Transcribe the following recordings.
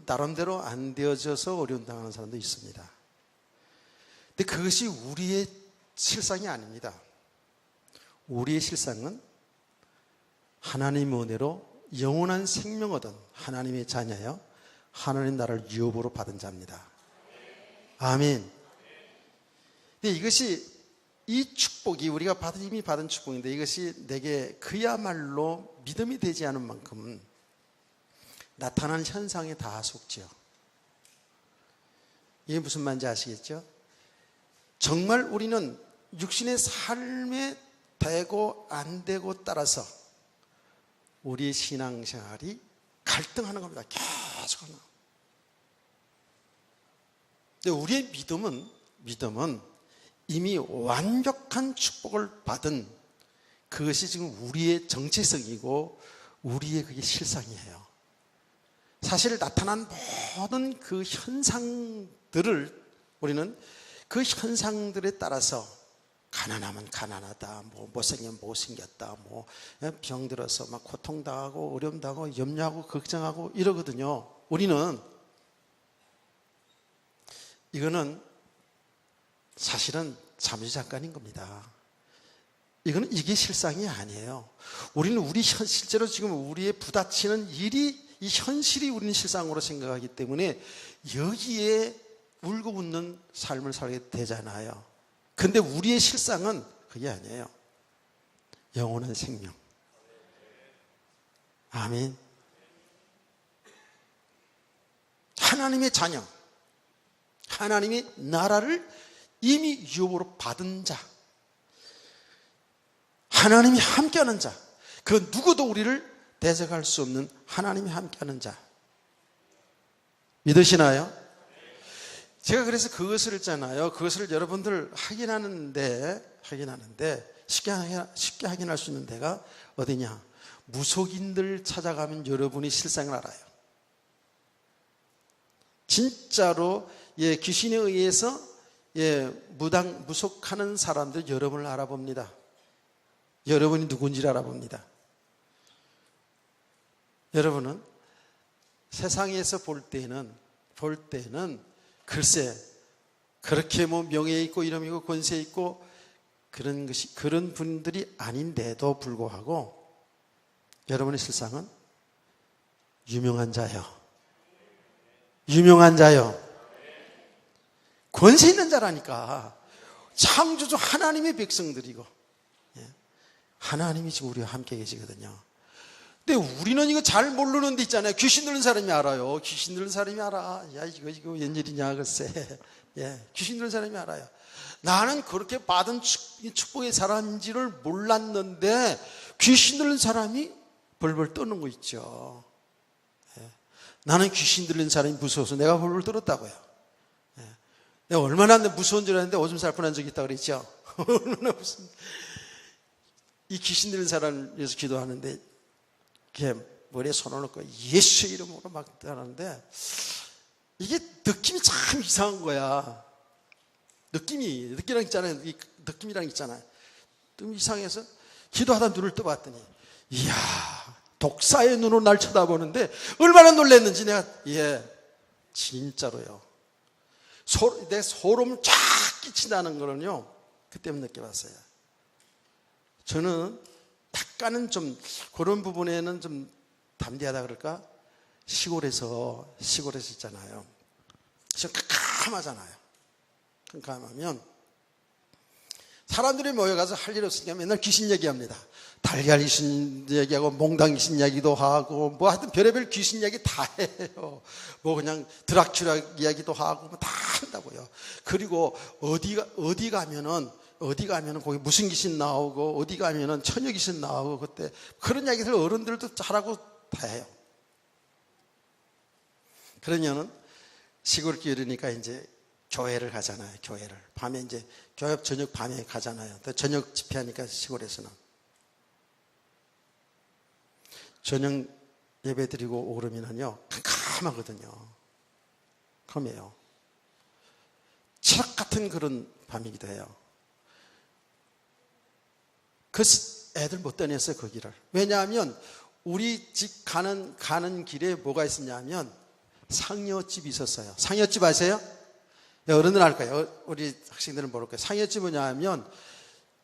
또 나름대로 안 되어져서 어려움 당하는 사람도 있습니다. 근데 그것이 우리의 실상이 아닙니다. 우리의 실상은 하나님의 은혜로 영원한 생명 얻은 하나님의 자녀여 하나님 나라를 유업으로 받은 자입니다. 아멘. 근데 이것이 이 축복이 우리가 이미 받은 축복인데 이것이 내게 그야말로 믿음이 되지 않은 만큼 나타나는 현상에 다 속지요. 이게 무슨 말인지 아시겠죠? 정말 우리는 육신의 삶에 되고 안 되고 따라서 우리의 신앙생활이 갈등하는 겁니다. 계속 하나. 근데 우리의 믿음은 이미 완벽한 축복을 받은 그것이 지금 우리의 정체성이고 우리의 그게 실상이에요. 사실 나타난 모든 그 현상들을 우리는 그 현상들에 따라서 가난하면 가난하다, 못생기면 못생겼다, 병들어서 막 고통당하고 어려움당하고 염려하고 걱정하고 이러거든요. 우리는 이거는 사실은 잠시잠깐인 겁니다. 이게 실상이 아니에요. 우리는 실제로 지금 우리의 부딪히는 일이 이 현실이 우리는 실상으로 생각하기 때문에 여기에 울고 웃는 삶을 살게 되잖아요. 근데 우리의 실상은 그게 아니에요. 영원한 생명. 아멘. 하나님의 자녀, 하나님의 나라를 이미 유업으로 받은 자, 하나님이 함께하는 자, 그 누구도 우리를 대적할 수 없는 하나님이 함께하는 자. 믿으시나요? 제가 그래서 그것을 했잖아요. 그것을 여러분들 확인하는데 쉽게 확인할 수 있는 데가 어디냐? 무속인들 찾아가면 여러분이 실상을 알아요. 진짜로 귀신에 의해서 무속하는 사람들 여러분을 알아봅니다. 여러분이 누군지를 알아봅니다. 여러분은 세상에서 볼 때는 글쎄 그렇게 명예 있고 이름 있고 권세 있고 그런 분들이 아닌데도 불구하고 여러분의 실상은 유명한 자요. 권세 있는 자라니까. 창조주 하나님의 백성들이고 하나님이 지금 우리와 함께 계시거든요. 근데 우리는 이거 잘 모르는 데 있잖아요. 귀신 들린 사람이 알아요. 귀신 들린 사람이 알아. 야, 이거 웬일이냐, 글쎄. 귀신 들린 사람이 알아요. 나는 그렇게 받은 축복의 사람인지를 몰랐는데 귀신 들린 사람이 벌벌 떠는 거 있죠. 나는 귀신 들린 사람이 무서워서 내가 벌벌 떨었다고요. 내가 얼마나 무서운 줄 알았는데 오줌 살 뻔한 적이 있다고 그랬죠. 얼마나 무슨 이 귀신 들린 사람을 위해서 기도하는데 머리에 손을 넣고 예수의 이름으로 막 하는데 이게 느낌이 참 이상한 거야. 느낌이랑 있잖아요. 느낌이랑 있잖아요. 좀 이상해서 기도하다 눈을 떠봤더니 이야, 독사의 눈으로 날 쳐다보는데 얼마나 놀랐는지 내가 진짜로요. 내 소름 쫙 끼친다는 거는요. 그때만 느껴봤어요. 저는 약간은 좀 그런 부분에는 좀 담대하다 그럴까? 시골에서 있잖아요. 깜깜하잖아요. 깜깜하면 사람들이 모여가서 할 일 없으니까 맨날 귀신 얘기합니다. 달걀 귀신 얘기하고 몽당 귀신 얘기도 하고 하여튼 별의별 귀신 얘기 다 해요. 그냥 드라큘라 이야기도 하고 다 한다고요. 그리고 어디 가면은 거기 무슨 귀신 나오고 어디 가면은 처녀 귀신 나오고 그때 그런 이야기들 어른들도 잘하고 다 해요. 그러면은 시골길이니까 이제 교회를 가잖아요. 교회를 밤에 이제 교회 저녁 밤에 가잖아요. 또 저녁 집회하니까 시골에서는 저녁 예배 드리고 오르면은요 캄캄하거든요. 컴해요. 철학 같은 그런 밤이기도 해요. 그 애들 못 다녔어요, 거기를. 왜냐하면 우리 집 가는 길에 뭐가 있었냐면 상여집이 있었어요. 상여집 아세요? 어른들 알 거예요. 우리 학생들은 모를 거예요. 상여집은 뭐냐 하면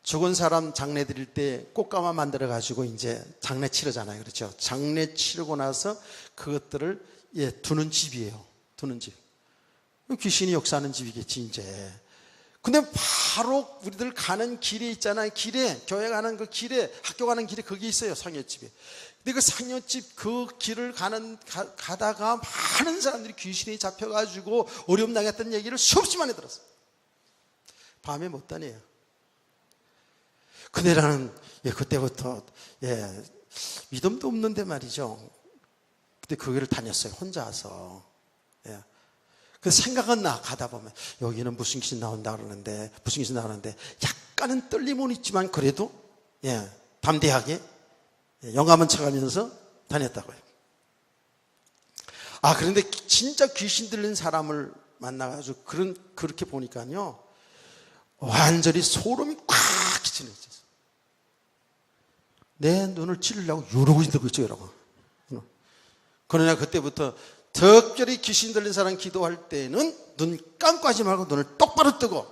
죽은 사람 장례 드릴 때 꽃가마 만들어 가지고 이제 장례 치르잖아요. 그렇죠? 장례 치르고 나서 그것들을 두는 집이에요. 두는 집. 귀신이 역사하는 집이겠지 이제. 근데 바로 우리들 가는 길에 있잖아요. 길에 교회 가는 그 길에 학교 가는 길에 거기 있어요. 상여집이. 근데 그 상여집 그 길을 가다가 많은 사람들이 귀신이 잡혀가지고 어려움 당했던 얘기를 수없이 많이 들었어요. 밤에 못 다녀요. 근데 나는 그때부터 믿음도 없는데 말이죠. 근데 그 길을 다녔어요. 혼자서. 그 생각은 가다 보면 여기는 무슨 귀신 나온다 그러는데 무슨 귀신 나오는데 약간은 떨림은 있지만 그래도 담대하게 영감은 쳐가면서 다녔다고요. 그런데 진짜 귀신 들린 사람을 만나가지고 그렇게 보니까요 완전히 소름이 꽉 끼치는 거죠. 내 눈을 찌르려고 이러고 있는 거죠, 여러분. 그러나 그때부터 특별히 귀신 들린 사람 기도할 때는 눈 감고 하지 말고 눈을 똑바로 뜨고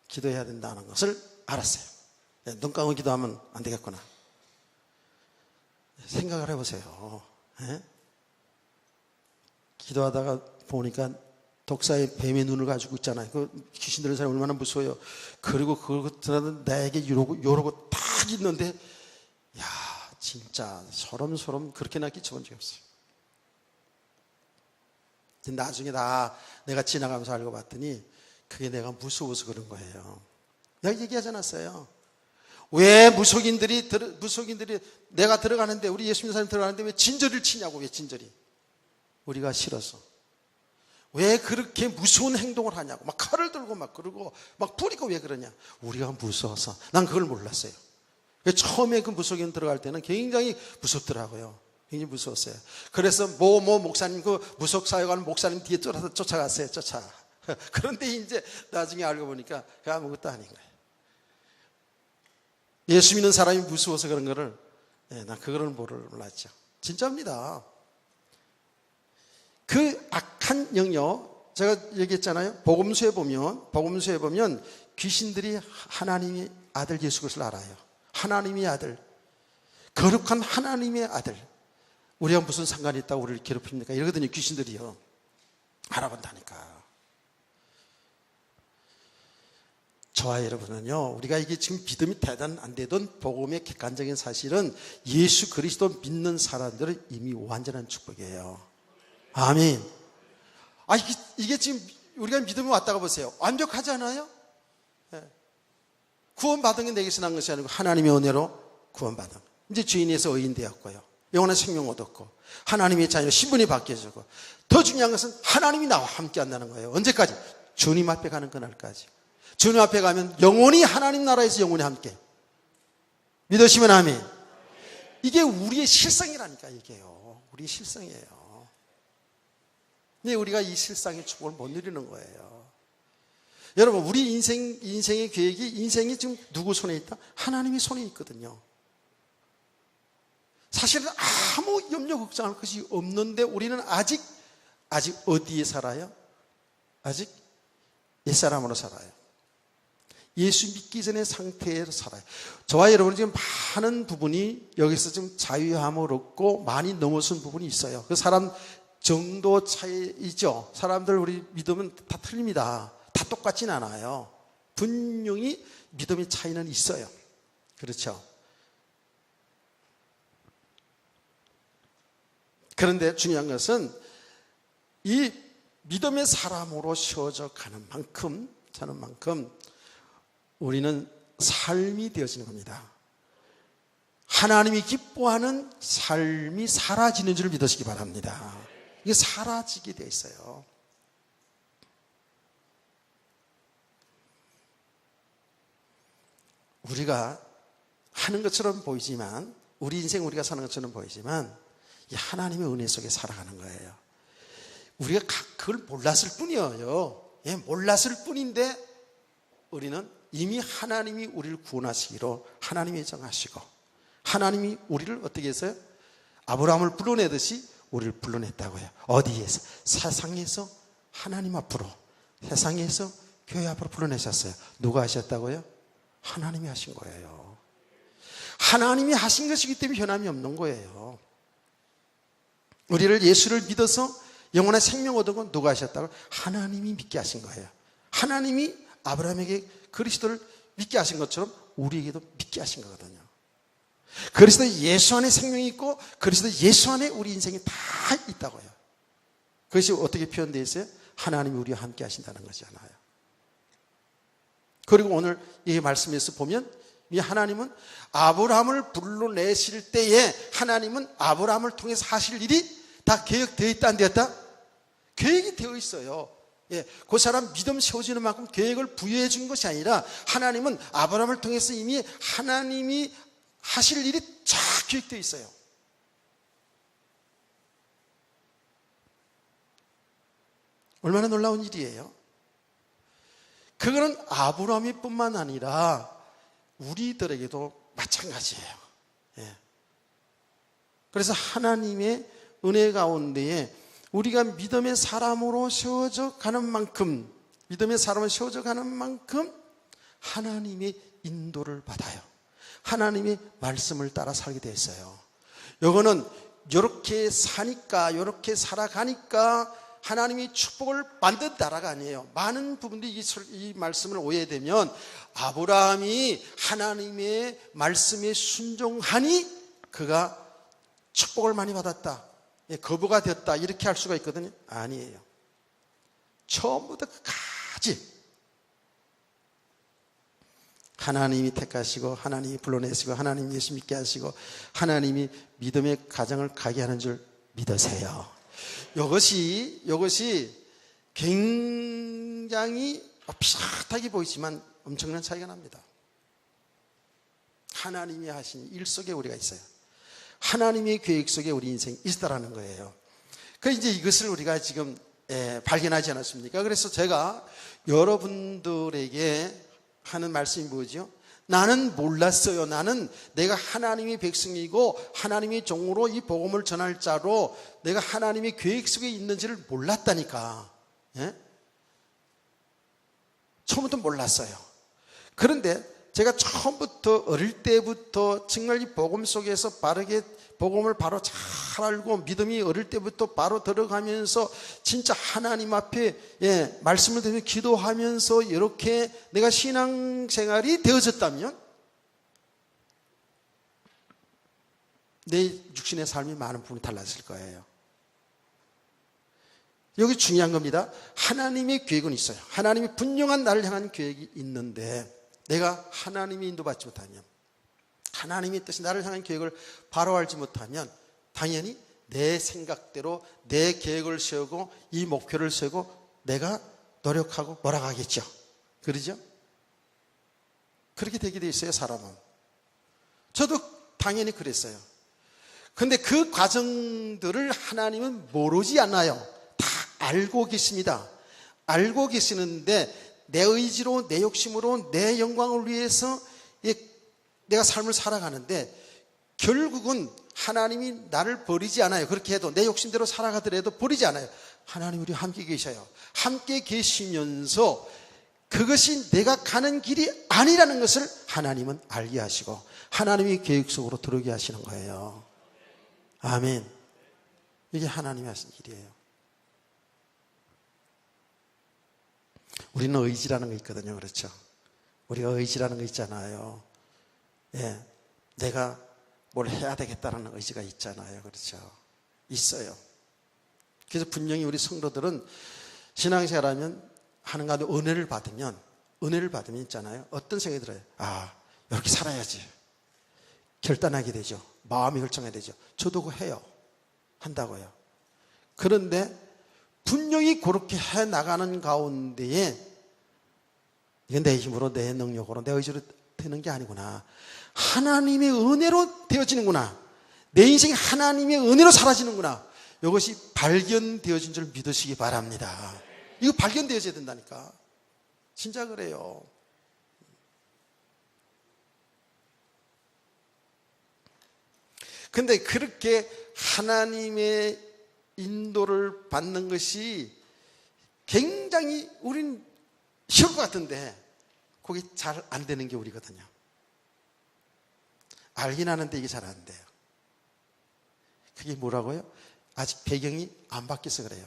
기도해야 된다는 것을 알았어요. 눈 감고 기도하면 안 되겠구나. 생각을 해보세요. 기도하다가 보니까 독사의 뱀의 눈을 가지고 있잖아요. 그 귀신 들린 사람이 얼마나 무서워요. 그리고 그것들은 나에게 이러고 딱 있는데 진짜 소름 그렇게나 끼쳐본 적이 없어요. 나중에 내가 지나가면서 알고 봤더니 그게 내가 무서워서 그런 거예요. 내가 얘기하지 않았어요. 왜 무속인들이 내가 들어가는데 우리 예수 믿는 사람이 들어가는데 왜 진저리를 치냐고. 왜 진저리? 우리가 싫어서. 왜 그렇게 무서운 행동을 하냐고. 막 칼을 들고 막 그러고 막 뿌리고 왜 그러냐. 우리가 무서워서. 난 그걸 몰랐어요. 처음에 그 무속인 들어갈 때는 굉장히 무섭더라고요. 굉장히 무서웠어요. 그래서 목사님 그 무속 사역하는 목사님 뒤에 쫓아갔어요. 그런데 이제 나중에 알고 보니까 그 아무것도 아닌 거예요. 예수 믿는 사람이 무서워서 그런 거를 난 그거를 몰랐죠. 진짜입니다. 그 악한 영역 제가 얘기했잖아요. 복음서에 보면 귀신들이 하나님의 아들 예수 그리스도를 알아요. 하나님의 아들, 거룩한 하나님의 아들. 우리가 무슨 상관이 있다고 우리를 괴롭힙니까? 이러거든요. 귀신들이요. 알아본다니까. 저와 여러분은요, 우리가 이게 지금 믿음이 되든 안 되든 복음의 객관적인 사실은 예수 그리스도 믿는 사람들은 이미 완전한 축복이에요. 아멘. 이게 지금 우리가 믿음이 왔다고 보세요. 완벽하지 않아요? 구원받은 게 내게서 난 것이 아니고 하나님의 은혜로 구원받은. 이제 주인에서 의인 되었고요. 영원한 생명 얻었고 하나님의 자녀로 신분이 바뀌어지고 더 중요한 것은 하나님이 나와 함께 한다는 거예요. 언제까지? 주님 앞에 가는 그날까지. 주님 앞에 가면 영원히 하나님 나라에서 영원히 함께. 믿으시면 아멘. 이게 우리의 실상이라니까. 이게요. 우리의 실상이에요. 근데 우리가 이 실상의 축복을 못 누리는 거예요. 여러분, 우리 인생의 계획이, 인생이 지금 누구 손에 있다? 하나님의 손에 있거든요. 사실은 아무 염려 걱정할 것이 없는데 우리는 아직 어디에 살아요? 아직 옛사람으로 살아요. 예수 믿기 전의 상태에서 살아요. 저와 여러분은 지금 많은 부분이 여기서 지금 자유함을 얻고 많이 넘어선 부분이 있어요. 그 사람 정도 차이죠. 사람들 우리 믿음은 다 틀립니다. 다 똑같진 않아요. 분명히 믿음의 차이는 있어요. 그렇죠? 그런데 중요한 것은 이 믿음의 사람으로 세워져 가는 만큼, 사는 만큼 우리는 삶이 되어지는 겁니다. 하나님이 기뻐하는 삶이 사라지는 줄 믿으시기 바랍니다. 이게 사라지게 되어 있어요. 우리가 하는 것처럼 보이지만, 우리 인생 우리가 사는 것처럼 보이지만 이 하나님의 은혜 속에 살아가는 거예요. 우리가 그걸 몰랐을 뿐이에요. 몰랐을 뿐인데 우리는 이미 하나님이 우리를 구원하시기로 하나님이 정하시고, 하나님이 우리를 어떻게 했어요? 아브라함을 불러내듯이 우리를 불러냈다고요. 어디에서? 세상에서 하나님 앞으로, 세상에서 교회 앞으로 불러내셨어요. 누가 하셨다고요? 하나님이 하신 거예요. 하나님이 하신 것이기 때문에 변함이 없는 거예요. 우리를 예수를 믿어서 영원한 생명 얻은 건 누가 하셨다고? 하나님이 믿게 하신 거예요. 하나님이 아브라함에게 그리스도를 믿게 하신 것처럼 우리에게도 믿게 하신 거거든요. 그리스도 예수 안에 생명이 있고 그리스도 예수 안에 우리 인생이 다 있다고요. 그것이 어떻게 표현되어 있어요? 하나님이 우리와 함께 하신다는 거잖아요. 그리고 오늘 이 말씀에서 보면 이 하나님은 아브라함을 불러내실 때에 하나님은 아브라함을 통해서 하실 일이 다 계획되어 있다 안 되었다? 계획이 되어 있어요. 예, 그 사람 믿음 세워지는 만큼 계획을 부여해 준 것이 아니라 하나님은 아브라함을 통해서 이미 하나님이 하실 일이 쫙 계획되어 있어요. 얼마나 놀라운 일이에요. 그거는 아브라함이 뿐만 아니라 우리들에게도 마찬가지예요. 예. 그래서 하나님의 은혜 가운데에 우리가 믿음의 사람으로 세워져 가는 만큼, 믿음의 사람으로 세워져 가는 만큼 하나님의 인도를 받아요. 하나님의 말씀을 따라 살게 되어 있어요. 이거는 이렇게 사니까, 이렇게 살아가니까 하나님이 축복을 받는 나라가 아니에요. 많은 부분들이 이 말씀을 오해되면 아브라함이 하나님의 말씀에 순종하니 그가 축복을 많이 받았다, 거부가 되었다, 이렇게 할 수가 있거든요. 아니에요. 처음부터 끝까지 하나님이 택하시고 하나님이 불러내시고 하나님이 예수 믿게 하시고 하나님이 믿음의 가정을 가게 하는 줄 믿으세요. 이것이 굉장히 비슷하게 보이지만 엄청난 차이가 납니다. 하나님이 하신 일 속에 우리가 있어요. 하나님의 계획 속에 우리 인생이 있다라는 거예요. 이제 이것을 우리가 지금 발견하지 않았습니까? 그래서 제가 여러분들에게 하는 말씀이 뭐죠? 나는 몰랐어요. 나는 내가 하나님의 백성이고 하나님의 종으로 이 복음을 전할 자로 내가 하나님의 계획 속에 있는지를 몰랐다니까. 예? 처음부터 몰랐어요. 그런데 제가 처음부터 어릴 때부터 정말 이 복음 속에서 바르게 복음을 바로 잘 알고 믿음이 어릴 때부터 바로 들어가면서 진짜 하나님 앞에 말씀을 들으며 기도하면서 이렇게 내가 신앙생활이 되어졌다면 내 육신의 삶이 많은 부분이 달라질 거예요. 여기 중요한 겁니다. 하나님의 계획은 있어요. 하나님이 분명한 나를 향한 계획이 있는데 내가 하나님의 인도받지 못하면, 하나님의 뜻이 나를 향한 계획을 바로 알지 못하면 당연히 내 생각대로 내 계획을 세우고 이 목표를 세우고 내가 노력하고 몰아가겠죠. 그러죠? 그렇게 되게 돼 있어요, 사람은. 저도 당연히 그랬어요. 근데 그 과정들을 하나님은 모르지 않아요. 다 알고 계십니다. 알고 계시는데 내 의지로, 내 욕심으로, 내 영광을 위해서 내가 삶을 살아가는데 결국은 하나님이 나를 버리지 않아요. 그렇게 해도 내 욕심대로 살아가더라도 버리지 않아요. 하나님 우리 함께 계셔요. 함께 계시면서 그것이 내가 가는 길이 아니라는 것을 하나님은 알게 하시고 하나님의 계획 속으로 들어오게 하시는 거예요. 아멘. 이게 하나님이 하신 일이에요. 우리는 의지라는 거 있거든요. 그렇죠? 우리가 의지라는 거 있잖아요. 예, 내가 뭘 해야 되겠다는 의지가 있잖아요. 그렇죠? 있어요. 그래서 분명히 우리 성도들은 신앙생활하면 하는 가운데 은혜를 받으면 있잖아요. 어떤 생각이 들어요? 아, 이렇게 살아야지. 결단하게 되죠. 마음이 결정해야 되죠. 저도 그거 해요. 한다고요. 그런데 분명히 그렇게 해 나가는 가운데에 이건 내 힘으로, 내 능력으로, 내 의지로 되는 게 아니구나. 하나님의 은혜로 되어지는구나. 내 인생이 하나님의 은혜로 사라지는구나. 이것이 발견되어진 줄 믿으시기 바랍니다. 이거 발견되어져야 된다니까. 진짜 그래요. 근데 그렇게 하나님의 인도를 받는 것이 굉장히 우린 쉬울 것 같은데 그게 잘 안 되는 게 우리거든요. 알긴 하는데 이게 잘 안 돼요. 그게 뭐라고요? 아직 배경이 안 바뀌어서 그래요.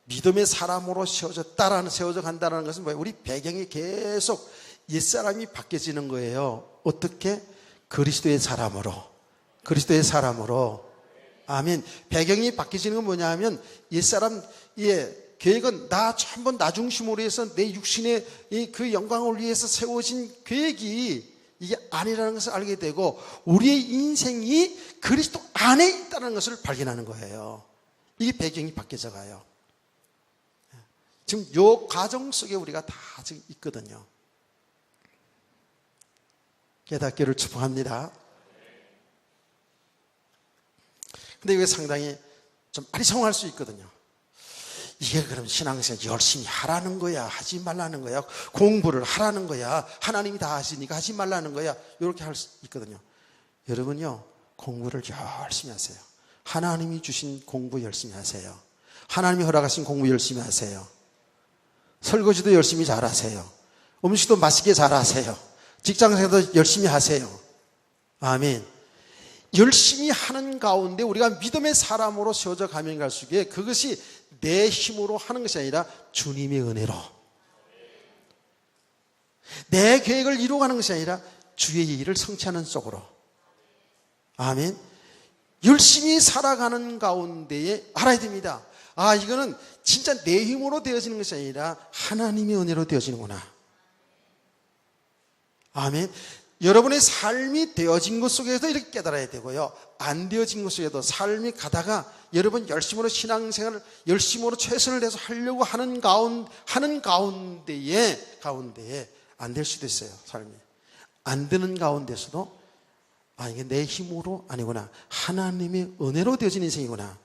믿음의 사람으로 세워져 간다는 것은 뭐예요? 우리 배경이 계속 옛사람이 바뀌어지는 거예요. 어떻게? 그리스도의 사람으로. 그리스도의 사람으로. 아멘. 배경이 바뀌어지는 건 뭐냐 하면 옛사람의 계획은 한번 나 중심으로 해서 내 육신의 그 영광을 위해서 세워진 계획이 이게 아니라는 것을 알게 되고 우리의 인생이 그리스도 안에 있다는 것을 발견하는 거예요. 이게 배경이 바뀌어져 가요. 지금 요 과정 속에 우리가 다 지금 있거든요. 깨닫기를 축복합니다. 근데 이게 상당히 좀 아리송할 수 있거든요. 이게 그럼 신앙생활 열심히 하라는 거야? 하지 말라는 거야? 공부를 하라는 거야? 하나님이 다 하시니까 하지 말라는 거야? 이렇게 할 수 있거든요. 여러분요, 공부를 열심히 하세요. 하나님이 주신 공부 열심히 하세요. 하나님이 허락하신 공부 열심히 하세요. 설거지도 열심히 잘하세요. 음식도 맛있게 잘하세요. 직장생활도 열심히 하세요. 아멘. 열심히 하는 가운데 우리가 믿음의 사람으로 세워져 가면 갈수록 그것이 내 힘으로 하는 것이 아니라 주님의 은혜로, 내 계획을 이루어가는 것이 아니라 주의 일을 성취하는 쪽으로. 아멘. 열심히 살아가는 가운데에 알아야 됩니다. 아, 이거는 진짜 내 힘으로 되어지는 것이 아니라 하나님의 은혜로 되어지는구나. 아멘. 여러분의 삶이 되어진 것 속에서 이렇게 깨달아야 되고요. 안 되어진 것 속에도 삶이 가다가 여러분 열심으로 신앙생활을 열심으로 최선을 다해서 하려고 하는 가운데에 안 될 수도 있어요. 삶이 안 되는 가운데서도 이게 내 힘으로 아니구나, 하나님의 은혜로 되어진 인생이구나.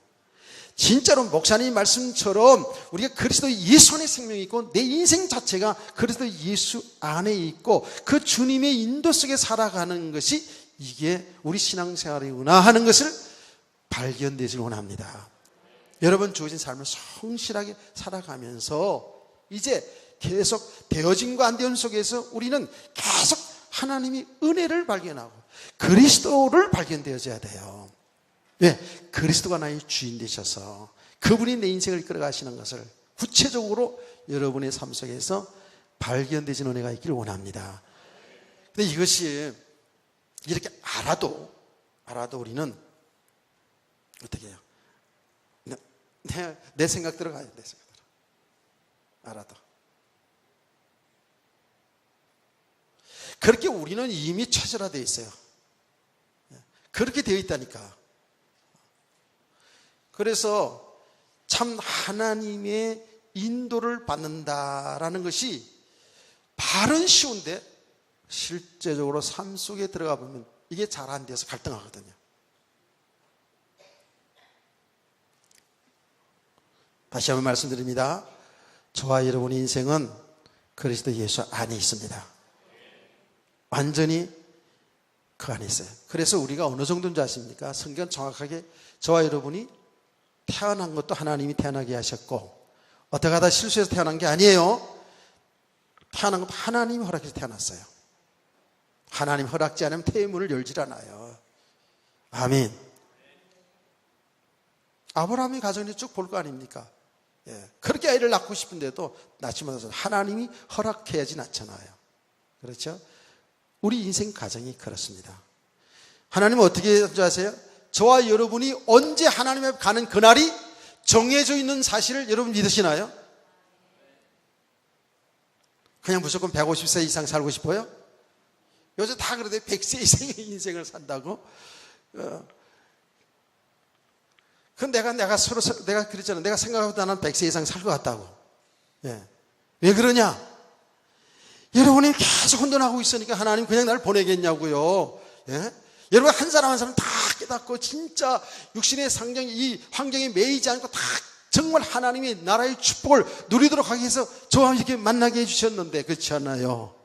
진짜로 목사님 말씀처럼 우리가 그리스도 예수 안에 생명이 있고 내 인생 자체가 그리스도 예수 안에 있고 그 주님의 인도 속에 살아가는 것이 이게 우리 신앙생활이구나 하는 것을 발견되길 원합니다. 여러분 주어진 삶을 성실하게 살아가면서 이제 계속 되어진과 안 되어진 속에서 우리는 계속 하나님의 은혜를 발견하고 그리스도를 발견되어져야 돼요. 왜? 그리스도가 나의 주인 되셔서 그분이 내 인생을 이끌어가시는 것을 구체적으로 여러분의 삶 속에서 발견되신 은혜가 있기를 원합니다. 근데 이것이 이렇게 알아도 우리는 어떻게 해요? 내 생각대로 가요. 내 생각대로. 알아도. 그렇게 우리는 이미 체질화되어 있어요. 그렇게 되어 있다니까. 그래서 참 하나님의 인도를 받는다라는 것이 말은 쉬운데 실제적으로 삶 속에 들어가 보면 이게 잘 안 돼서 갈등하거든요. 다시 한번 말씀드립니다. 저와 여러분의 인생은 그리스도 예수 안에 있습니다. 완전히 그 안에 있어요. 그래서 우리가 어느 정도인지 아십니까? 성경 정확하게 저와 여러분이 태어난 것도 하나님이 태어나게 하셨고 어떻게 하다 실수해서 태어난 게 아니에요. 태어난 것도 하나님이 허락해서 태어났어요. 하나님 허락지 않으면 태문을 열질 않아요. 아멘. 아브라함의 가정을 쭉 볼 거 아닙니까? 그렇게 아이를 낳고 싶은데도 낳지 못해서 하나님이 허락해야지 낳잖아요. 그렇죠? 우리 인생 가정이 그렇습니다. 하나님은 어떻게 하는지 아세요? 저와 여러분이 언제 하나님 앞에 가는 그날이 정해져 있는 사실을 여러분 믿으시나요? 그냥 무조건 150세 이상 살고 싶어요? 요즘 다 그러대. 100세 이상의 인생을 산다고. 내가 그랬잖아. 내가 생각보다 난 100세 이상 살 것 같다고. 왜 그러냐? 여러분이 계속 혼돈하고 있으니까 하나님 그냥 날 보내겠냐고요. 여러분 한 사람 한 사람 다 깨닫고 진짜 육신의 상정이 이 환경에 매이지 않고 다 정말 하나님의 나라의 축복을 누리도록 하기 위해서 저와 이렇게 만나게 해주셨는데 그렇지 않나요?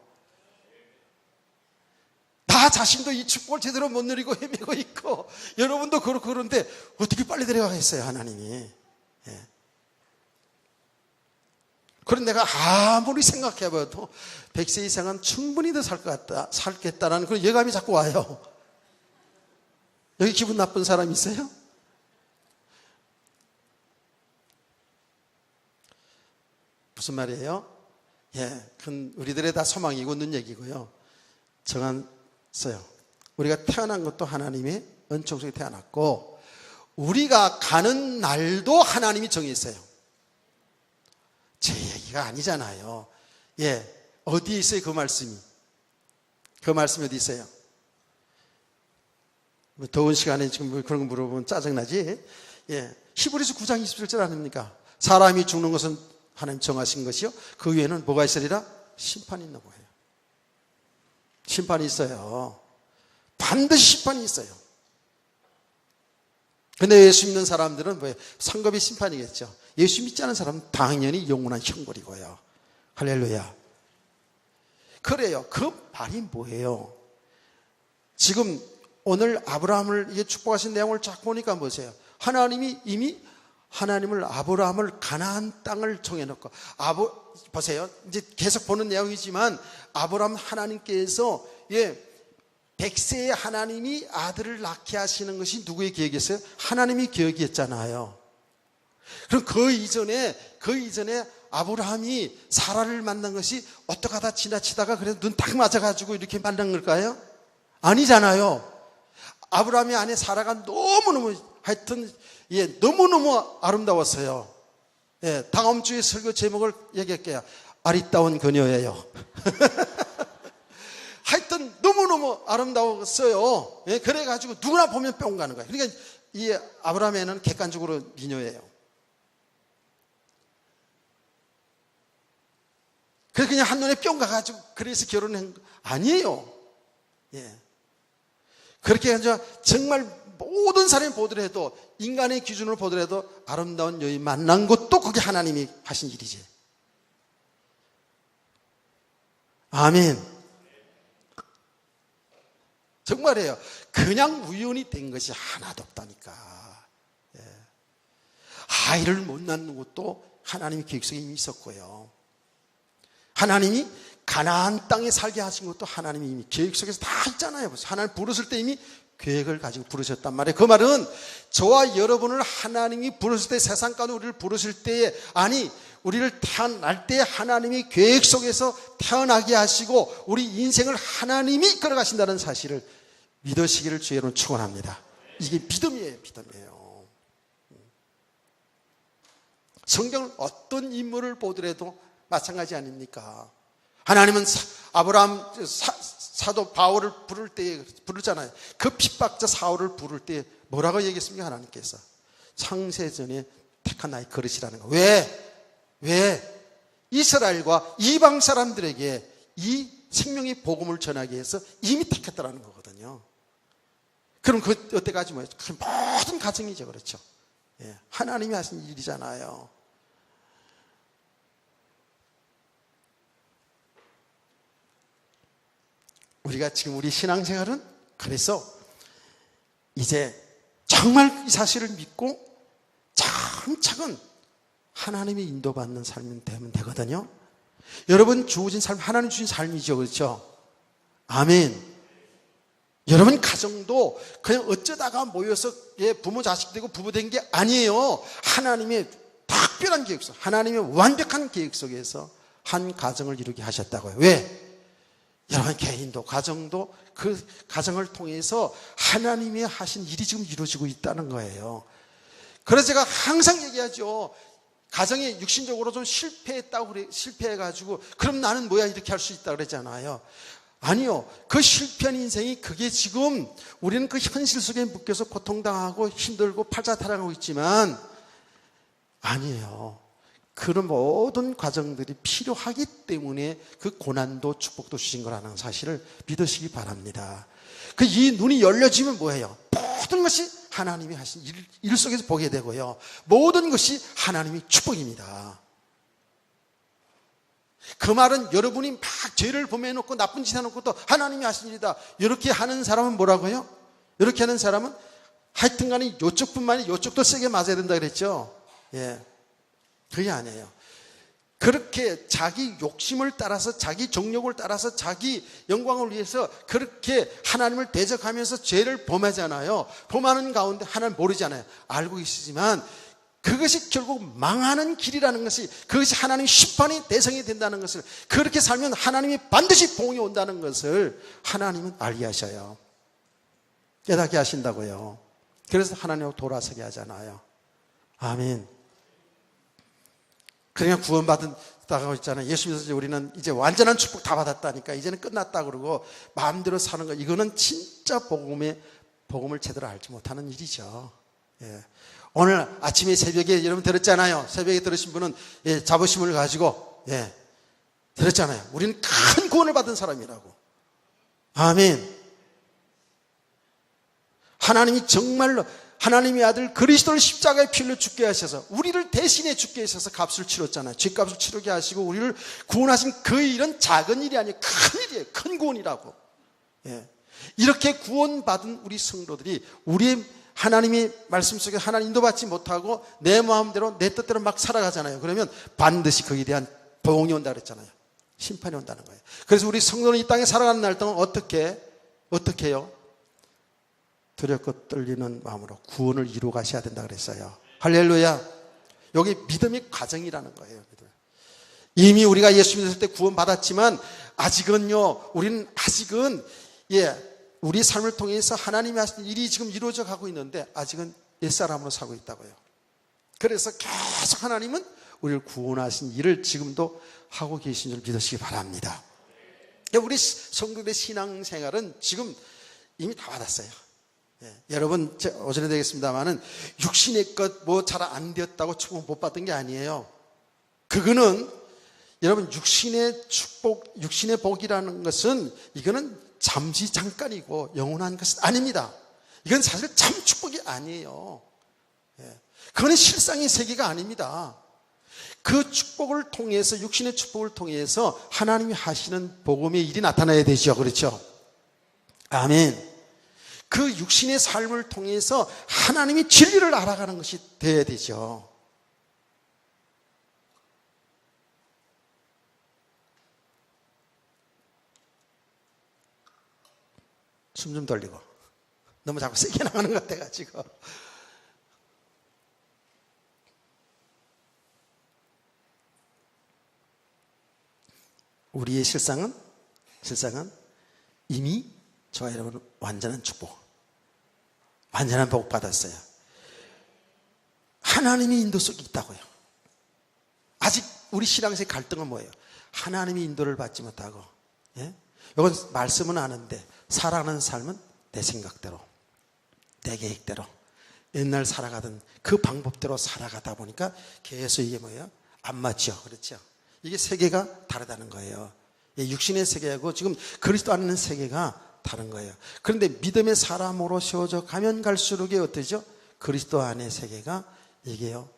다 나 자신도 이 축복을 제대로 못 누리고 헤매고 있고 여러분도 그렇고 그런데 어떻게 빨리 데려가겠어요 하나님이. 예. 그런 내가 아무리 생각해봐도 100세 이상은 충분히 더 살 것 같다, 살겠다라는 그런 예감이 자꾸 와요. 여기 기분 나쁜 사람 있어요? 무슨 말이에요? 예, 그건 우리들의 다 소망이고 있는 얘기고요. 정했어요. 우리가 태어난 것도 하나님의 은총 속에 태어났고 우리가 가는 날도 하나님이 정했어요. 제 얘기가 아니잖아요. 예, 어디에 있어요 그 말씀이? 그 말씀이 어디 있어요? 더운 시간에 지금 그런 거 물어보면 짜증나지? 예, 히브리서 9장 27절 아닙니까? 사람이 죽는 것은 하나님 정하신 것이요 그 위에는 뭐가 있으리라? 심판이 있나 보여요. 심판이 있어요. 반드시 심판이 있어요. 근데 예수 믿는 사람들은 뭐예요? 상급이 심판이겠죠. 예수 믿지 않은 사람은 당연히 영원한 형벌이고요. 할렐루야. 그래요. 그 말이 뭐예요? 지금 오늘 아브라함을 이게 축복하신 내용을 쫙 보니까 보세요. 하나님이 이미 하나님을 아브라함을 가나안 땅을 정해놓고 보세요. 이제 계속 보는 내용이지만 아브라함 하나님께서 100세의 하나님이 아들을 낳게 하시는 것이 누구의 계획이었어요? 하나님의 계획이었잖아요. 그럼 그 이전에 아브라함이 사라를 만난 것이 어떻게 하다 지나치다가 그래도 눈 딱 맞아가지고 이렇게 만난 걸까요? 아니잖아요. 아브라함의 아내 사라가 너무너무 하여튼 너무너무 아름다웠어요. 예, 다음 주에 설교 제목을 얘기할게요. 아리따운 그녀예요. 하여튼 너무너무 아름다웠어요. 예, 그래가지고 누구나 보면 뿅 가는 거예요. 그러니까 이 아브라함에는 객관적으로 미녀예요. 그래서 그냥 한눈에 뿅 가가지고 그래서 결혼한 거 아니에요. 예. 그렇게 해서 정말 모든 사람이 보더라도 인간의 기준으로 보더라도 아름다운 여인 만난 것도 그게 하나님이 하신 일이지. 아멘. 정말이에요. 그냥 우연히 된 것이 하나도 없다니까. 예. 아이를 못 낳는 것도 하나님의 계획 속에 이미 있었고요. 하나님이 가나안 땅에 살게 하신 것도 하나님이 이미 계획 속에서 다 있잖아요. 하나님 부르실 때 이미 계획을 가지고 부르셨단 말이에요. 그 말은 저와 여러분을 하나님이 부르실 때, 세상 가운데 우리를 부르실 때에, 우리를 태어날 때 하나님이 계획 속에서 태어나게 하시고 우리 인생을 하나님이 끌어가신다는 사실을 믿으시기를 주의 이름으로 축원합니다. 이게 믿음이에요. 믿음이에요. 성경을 어떤 인물을 보더라도 마찬가지 아닙니까? 하나님은 아브라함 사도 바울을 부르잖아요. 그 핍박자 사울을 부를 때 뭐라고 얘기했습니까? 하나님께서 창세전에 택한 나의 거릇이라는 거. 왜? 이스라엘과 이방 사람들에게 이 생명의 복음을 전하기 위해서 이미 택했다라는 거거든요. 그럼 그 어때까지 뭐예요? 그 모든 가정이죠. 그렇죠. 예, 하나님이 하신 일이잖아요. 우리가 지금 우리 신앙생활은 그래서 이제 정말 이 사실을 믿고 차근차근 하나님의 인도받는 삶이 되면 되거든요. 여러분 주어진 삶, 하나님 주신 삶이죠. 그렇죠? 아멘. 여러분 가정도 그냥 어쩌다가 모여서 부모 자식 되고 부부 된 게 아니에요. 하나님의 특별한 계획 속, 하나님의 완벽한 계획 속에서 한 가정을 이루게 하셨다고요. 왜? 여러분 개인도 가정도 그 가정을 통해서 하나님이 하신 일이 지금 이루어지고 있다는 거예요. 그래서 제가 항상 얘기하죠. 가정에 육신적으로 좀 실패해가지고 그럼 나는 뭐야 이렇게 할 수 있다 그랬잖아요. 아니요. 그 실패한 인생이 그게 지금 우리는 그 현실 속에 묶여서 고통당하고 힘들고 팔자타령하고 있지만 아니에요. 그런 모든 과정들이 필요하기 때문에 그 고난도 축복도 주신 거라는 사실을 믿으시기 바랍니다. 그 이 눈이 열려지면 뭐예요? 모든 것이 하나님이 하신 일 속에서 보게 되고요. 모든 것이 하나님의 축복입니다. 그 말은 여러분이 막 죄를 범해놓고 나쁜 짓 해놓고 또 하나님이 하신 일이다, 이렇게 하는 사람은 뭐라고요? 이렇게 하는 사람은 하여튼 간에 이쪽뿐만이 이쪽도 세게 맞아야 된다 그랬죠. 예, 그게 아니에요. 그렇게 자기 욕심을 따라서, 자기 정욕을 따라서, 자기 영광을 위해서 그렇게 하나님을 대적하면서 죄를 범하잖아요. 범하는 가운데 하나님 모르잖아요. 알고 계시지만 그것이 결국 망하는 길이라는 것이, 그것이 하나님의 심판의 대상이 된다는 것을, 그렇게 살면 하나님이 반드시 봉이 온다는 것을 하나님은 알게 하셔요. 깨닫게 하신다고요. 그래서 하나님하고 돌아서게 하잖아요. 아멘. 그러니까 구원받았다고 했잖아요. 예수 믿어서 우리는 이제 완전한 축복 다 받았다니까, 이제는 끝났다 그러고 마음대로 사는 거, 이거는 진짜 복음을 제대로 알지 못하는 일이죠. 예. 오늘 아침에 새벽에 여러분 들었잖아요. 새벽에 들으신 분은 자부심을 가지고 들었잖아요. 우리는 큰 구원을 받은 사람이라고. 아멘. 하나님이 정말로 하나님의 아들 그리스도를 십자가에 피 흘려 죽게 하셔서 우리를 대신해 죽게 하셔서 값을 치렀잖아요. 죄값을 치르게 하시고 우리를 구원하신 그 일은 작은 일이 아니에요. 큰 일이에요. 큰 구원이라고. 이렇게 구원받은 우리 성도들이 우리의 하나님의 말씀 속에 하나님 인도받지 못하고 내 마음대로 내 뜻대로 막 살아가잖아요. 그러면 반드시 거기에 대한 보응이 온다 그랬잖아요. 심판이 온다는 거예요. 그래서 우리 성도는 이 땅에 살아가는 날 동안 어떻게 해요? 두렵고 떨리는 마음으로 구원을 이루어 가셔야 된다 그랬어요. 할렐루야. 여기 믿음의 과정이라는 거예요. 이미 우리가 예수 믿었을 때 구원 받았지만 아직은요, 우리는 아직은 우리 삶을 통해서 하나님이 하신 일이 지금 이루어져 가고 있는데 아직은 옛사람으로 살고 있다고요. 그래서 계속 하나님은 우리를 구원하신 일을 지금도 하고 계신 줄 믿으시기 바랍니다. 우리 성도들의 신앙생활은 지금 이미 다 받았어요. 여러분, 오전에 되겠습니다만은 육신의 것 뭐 잘 안 되었다고 축복 못 받은 게 아니에요. 그거는 여러분, 육신의 축복, 육신의 복이라는 것은 이거는 잠시 잠깐이고 영원한 것은 아닙니다. 이건 사실 참 축복이 아니에요. 그거는 실상의 세계가 아닙니다. 그 축복을 통해서, 육신의 축복을 통해서 하나님이 하시는 복음의 일이 나타나야 되죠. 그렇죠? 아멘. 그 육신의 삶을 통해서 하나님이 진리를 알아가는 것이 되어야 되죠. 숨 좀 돌리고. 너무 자꾸 세게 나가는 것 같아가지고. 우리의 실상은 이미 저와 여러분은 완전한 축복, 완전한 복 받았어요. 하나님의 인도 속에 있다고요. 아직 우리 신앙의 갈등은 뭐예요? 하나님의 인도를 받지 못하고, 이건 말씀은 아는데 살아가는 삶은 내 생각대로, 내 계획대로, 옛날 살아가던 그 방법대로 살아가다 보니까 계속 이게 뭐예요? 안 맞죠. 그렇죠? 이게 세계가 다르다는 거예요. 육신의 세계하고 지금 그리스도 안에 있는 세계가 다른 거예요. 그런데 믿음의 사람으로 세워져 가면 갈수록 어떠죠? 그리스도 안의 세계가 이게요,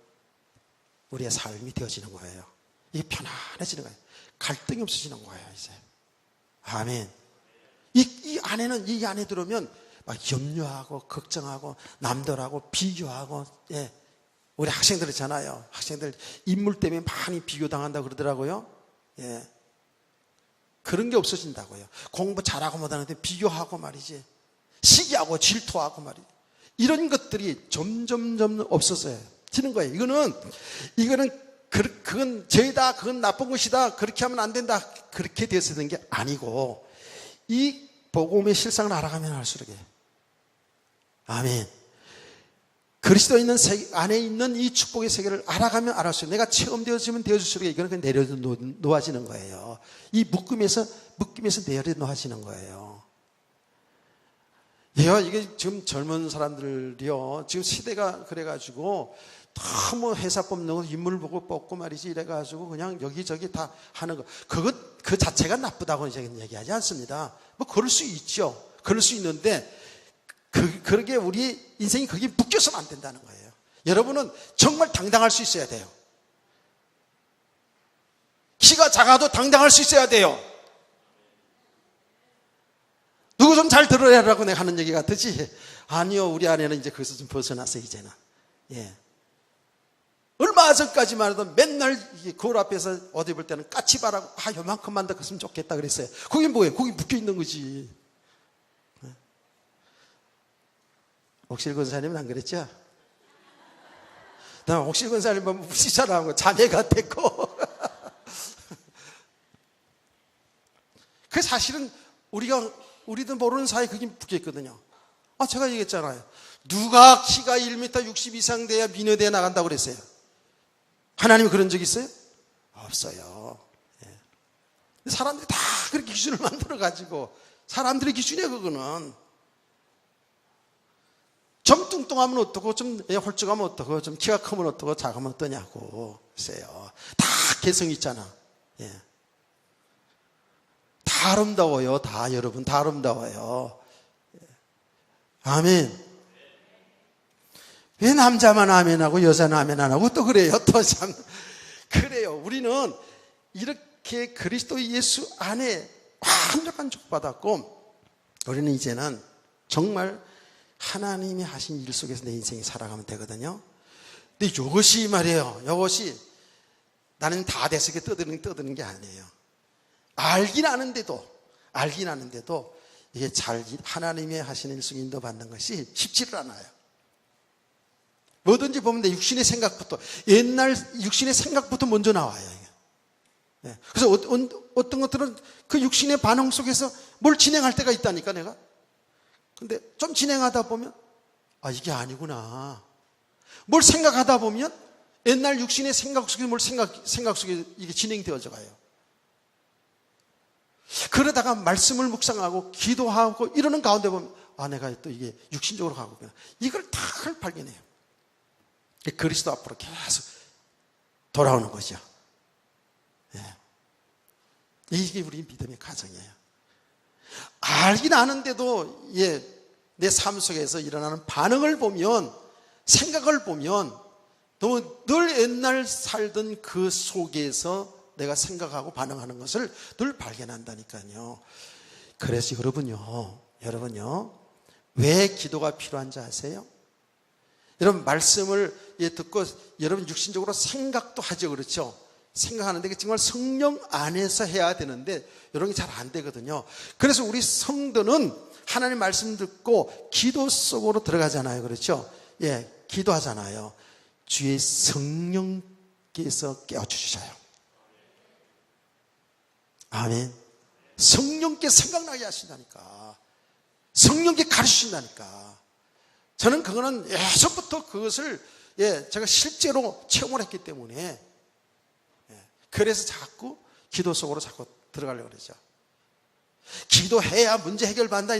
우리의 삶이 되어지는 거예요. 이게 편안해지는 거예요. 갈등이 없어지는 거예요, 이제. 아멘. 이 안에 들어오면 막 염려하고 걱정하고 남들하고 비교하고, 우리 학생들 있잖아요. 학생들 인물 때문에 많이 비교당한다고 그러더라고요. 그런 게 없어진다고요. 공부 잘하고 못하는데 비교하고 말이지, 시기하고 질투하고 말이지, 이런 것들이 점점 없어지는 거예요. 그건 죄다, 그건 나쁜 것이다, 그렇게 하면 안 된다, 그렇게 되어서 된 게 아니고, 이 복음의 실상을 알아가면 알수록, 아멘. 그리스도 있는 세계 안에 있는 이 축복의 세계를 알아가면 알았어요. 내가 체험되어지면 되어질수록 이거는 그냥 내려놓아지는 거예요. 이 묶임에서 내려놓아지는 거예요. 이게 지금 젊은 사람들이요, 지금 시대가 그래가지고 너무 회사 뽑는 거 인물 보고 뽑고 말이지, 이래가지고 그냥 여기저기 다 하는 거, 그 자체가 나쁘다고 얘기하지 않습니다. 뭐 그럴 수 있죠. 그럴 수 있는데 그러게 우리 인생이 거기에 묶여서는 안 된다는 거예요. 여러분은 정말 당당할 수 있어야 돼요. 키가 작아도 당당할 수 있어야 돼요. 누구 좀 잘 들어야라고 내가 하는 얘기 같으지? 아니요, 우리 아내는 이제 거기서 좀 벗어났어요, 이제는. 예. 얼마 전까지만 해도 맨날 거울 앞에서 옷 입을 때는 까치바라고, 요만큼만 더 컸으면 좋겠다 그랬어요. 그게 뭐예요? 거기 묶여 있는 거지. 옥실 권사님은 안 그랬죠? 나 옥실 권사님 보면 무시처럼 자매 같았고. 그 사실은 우리도 모르는 사이에 그게 묶여 있거든요. 제가 얘기했잖아요. 누가 키가 1m 60 이상 돼야 미녀대에 나간다고 그랬어요? 하나님이 그런 적 있어요? 없어요. 예. 사람들이 다 그렇게 기준을 만들어가지고, 사람들의 기준이에요, 그거는. 좀 뚱뚱하면 어떻고, 좀 홀쭉하면 어떻고, 좀 키가 크면 어떻고, 작으면 어떠냐고. 글쎄요. 다 개성이 있잖아. 예. 다 아름다워요. 다 여러분, 다 아름다워요. 아멘. 왜 남자만 아멘하고 여자는 아멘 안 하고 또 그래요? 또 참. 그래요. 우리는 이렇게 그리스도 예수 안에 완벽한 축복받았고, 우리는 이제는 정말 하나님이 하신 일 속에서 내 인생이 살아가면 되거든요. 근데 이것이 말이에요. 이것이 나는 다 돼서 떠드는 게 아니에요. 알긴 아는데도 이게 잘 하나님이 하시는 일 속에 인도받는 것이 쉽지를 않아요. 뭐든지 보면 내 육신의 생각부터, 옛날 육신의 생각부터 먼저 나와요. 네. 그래서 어떤 것들은 그 육신의 반응 속에서 뭘 진행할 때가 있다니까, 내가. 근데 좀 진행하다 보면, 이게 아니구나. 뭘 생각하다 보면, 옛날 육신의 생각 속에 생각 속에 이게 진행되어져 가요. 그러다가 말씀을 묵상하고 기도하고 이러는 가운데 보면, 내가 또 이게 육신적으로 가고 있구나. 이걸 다 발견해요. 그리스도 앞으로 계속 돌아오는 거죠. 예. 이게 우리 믿음의 과정이에요. 알긴 아는데도 내 삶 속에서 일어나는 반응을 보면, 생각을 보면 늘 옛날 살던 그 속에서 내가 생각하고 반응하는 것을 늘 발견한다니까요. 그래서 여러분요, 왜 기도가 필요한지 아세요? 여러분 말씀을 듣고 여러분 육신적으로 생각도 하죠, 그렇죠? 생각하는데 정말 성령 안에서 해야 되는데 이런 게 잘 안 되거든요. 그래서 우리 성도는 하나님 말씀 듣고 기도 속으로 들어가잖아요, 그렇죠? 예, 기도하잖아요. 주의 성령께서 깨워주셔요. 아멘. 성령께 생각나게 하신다니까. 성령께 가르치신다니까. 저는 그거는 예전부터 그것을 제가 실제로 체험을 했기 때문에, 그래서 자꾸 기도 속으로 자꾸 들어가려고 그러죠. 기도해야 문제 해결받는다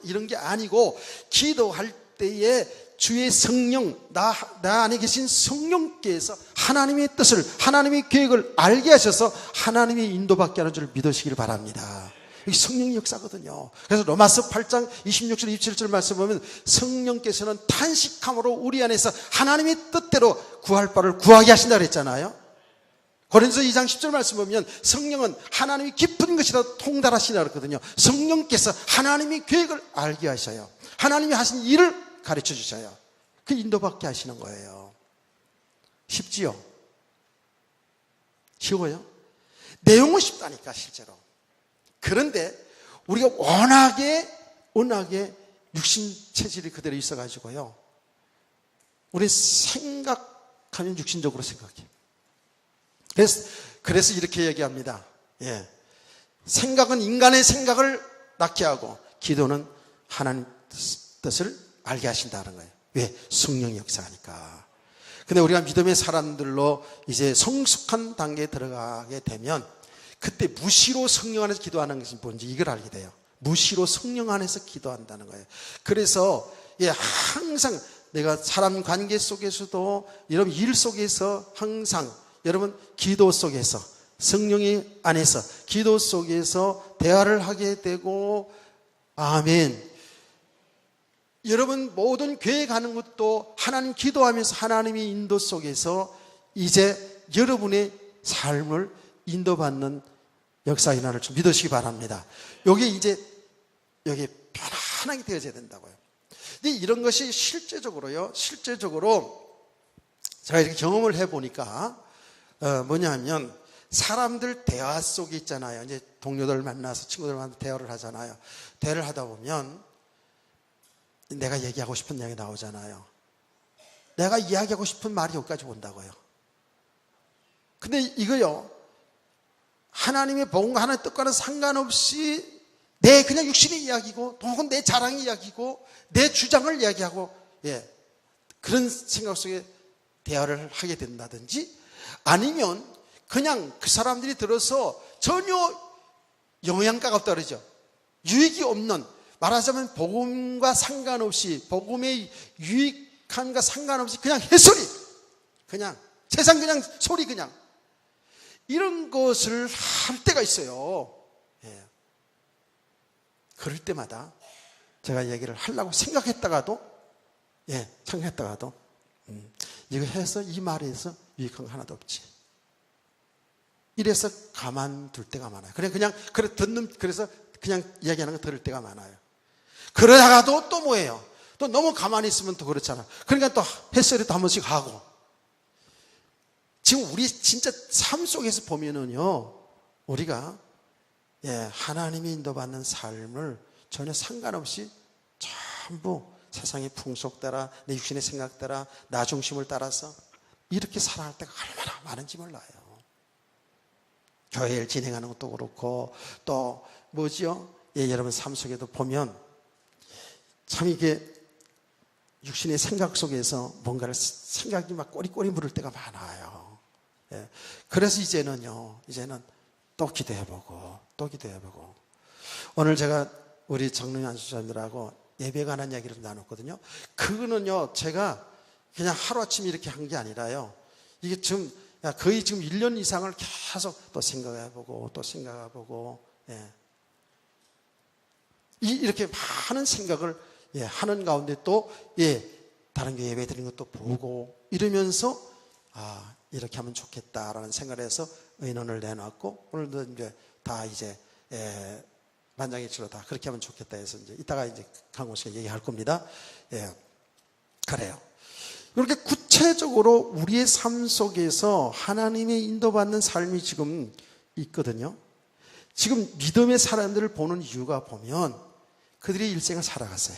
이런 게 아니고, 기도할 때에 주의 성령, 나 안에 계신 성령께서 하나님의 뜻을, 하나님의 계획을 알게 하셔서 하나님의 인도받게 하는 줄 믿으시길 바랍니다. 이게 성령의 역사거든요. 그래서 로마서 8장 26절 27절 말씀 보면, 성령께서는 탄식함으로 우리 안에서 하나님의 뜻대로 구할 바를 구하게 하신다 그랬잖아요. 고린도서 2장 10절 말씀 보면, 성령은 하나님이 깊은 것이라 통달하시라 그랬거든요. 성령께서 하나님의 계획을 알게 하셔요. 하나님이 하신 일을 가르쳐 주셔요. 그 인도받게 하시는 거예요. 쉽지요? 쉬워요? 내용은 쉽다니까, 실제로. 그런데 우리가 워낙에 육신 체질이 그대로 있어가지고요, 우리 생각하면 육신적으로 생각해요. 그래서 이렇게 얘기합니다. 생각은 인간의 생각을 낳게 하고, 기도는 하나님 뜻을 알게 하신다는 거예요. 왜? 성령의 역사하니까. 근데 우리가 믿음의 사람들로 이제 성숙한 단계에 들어가게 되면, 그때 무시로 성령 안에서 기도하는 것이 뭔지 이걸 알게 돼요. 무시로 성령 안에서 기도한다는 거예요. 그래서 항상 내가 사람 관계 속에서도, 여러분 일 속에서 항상, 여러분 기도 속에서, 성령의 안에서 기도 속에서 대화를 하게 되고, 아멘. 여러분 모든 계획하는 것도 하나님 기도하면서 하나님의 인도 속에서 이제 여러분의 삶을 인도받는 역사 일어날 줄 믿으시기 바랍니다. 여기 이제 여기 편안하게 되어져야 된다고요. 근데 이런 것이 실제적으로 제가 이렇게 경험을 해보니까 뭐냐면 사람들 대화 속에 있잖아요. 이제 동료들 만나서 친구들 만나서 대화를 하잖아요. 대화를 하다 보면 내가 얘기하고 싶은 이야기 나오잖아요. 내가 이야기하고 싶은 말이 여기까지 온다고요. 근데 이거요, 하나님의 복음과 하나님의 뜻과는 상관없이 내 그냥 육신의 이야기고, 혹은 내 자랑의 이야기고, 내 주장을 이야기하고, 그런 생각 속에 대화를 하게 된다든지, 아니면 그냥 그 사람들이 들어서 전혀 영양가가 없다 그러죠. 유익이 없는, 말하자면 복음과 상관없이, 복음의 유익함과 상관없이 그냥 햇소리, 그냥 세상 그냥 소리, 그냥 이런 것을 할 때가 있어요. 그럴 때마다 제가 얘기를 하려고 생각했다가도 이거 해서 이 말에서 유익한 거 하나도 없지. 이래서 가만둘 때가 많아요. 그래서 그냥 이야기하는 거 들을 때가 많아요. 그러다가도 또 뭐예요? 또 너무 가만히 있으면 또 그렇잖아. 그러니까 또 햇소리도 한 번씩 하고. 지금 우리 진짜 삶 속에서 보면은요, 우리가 하나님이 인도받는 삶을 전혀 상관없이 전부 세상의 풍속 따라, 내 육신의 생각 따라, 나 중심을 따라서 이렇게 살아갈 때가 얼마나 많은지 몰라요. 교회를 진행하는 것도 그렇고, 또 뭐지요? 여러분 삶 속에도 보면 참 이게 육신의 생각 속에서 뭔가를 생각이 막 꼬리꼬리 물을 때가 많아요. 그래서 이제는 또 기도해보고 또 기도해보고. 오늘 제가 우리 정릉 안수자님들하고 예배에 관한 이야기를 나눴거든요. 그거는요, 제가 그냥 하루아침에 이렇게 한 게 아니라요, 이게 거의 지금 1년 이상을 계속 또 생각해보고 또 생각해보고, 이렇게 많은 생각을 하는 가운데 또 다른 교회 예배 드리는 것도 보고 이러면서 이렇게 하면 좋겠다라는 생각을 해서 의논을 내놨고, 오늘도 이제 다 만장일치로 다 그렇게 하면 좋겠다 해서 이따가 강호 씨가 얘기할 겁니다. 그래요. 이렇게 구체적으로 우리의 삶 속에서 하나님의 인도받는 삶이 지금 있거든요. 지금 믿음의 사람들을 보는 이유가 보면 그들이 일생을 살아갔어요.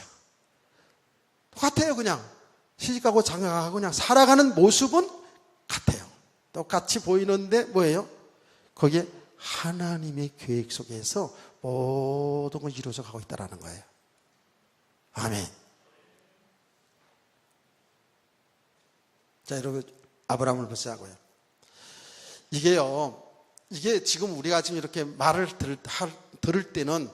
똑같아요. 그냥 시집가고 장가가고 그냥 살아가는 모습은 같아요. 똑같이 보이는데 뭐예요? 거기에 하나님의 계획 속에서 모든 걸 이루어져 가고 있다는 거예요. 아멘. 자, 여러분, 아브라함을 보자고요. 이게 지금 우리가 지금 이렇게 말을 들을 때는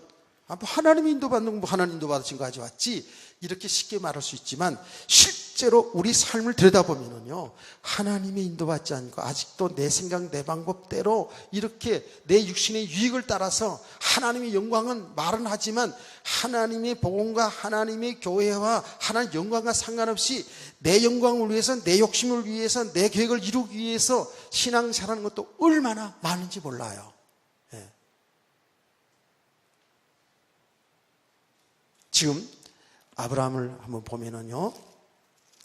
하나님이 인도받는 거, 하나님 인도받으신 거 가져왔지, 이렇게 쉽게 말할 수 있지만, 실제로 우리 삶을 들여다보면요, 하나님의 인도받지 않고 아직도 내 생각, 내 방법대로 이렇게 내 육신의 유익을 따라서 하나님의 영광은 말은 하지만 하나님의 복음과 하나님의 교회와 하나님의 영광과 상관없이 내 영광을 위해서, 내 욕심을 위해서, 내 계획을 이루기 위해서 신앙생활하는 것도 얼마나 많은지 몰라요. 지금 아브라함을 한번 보면은요,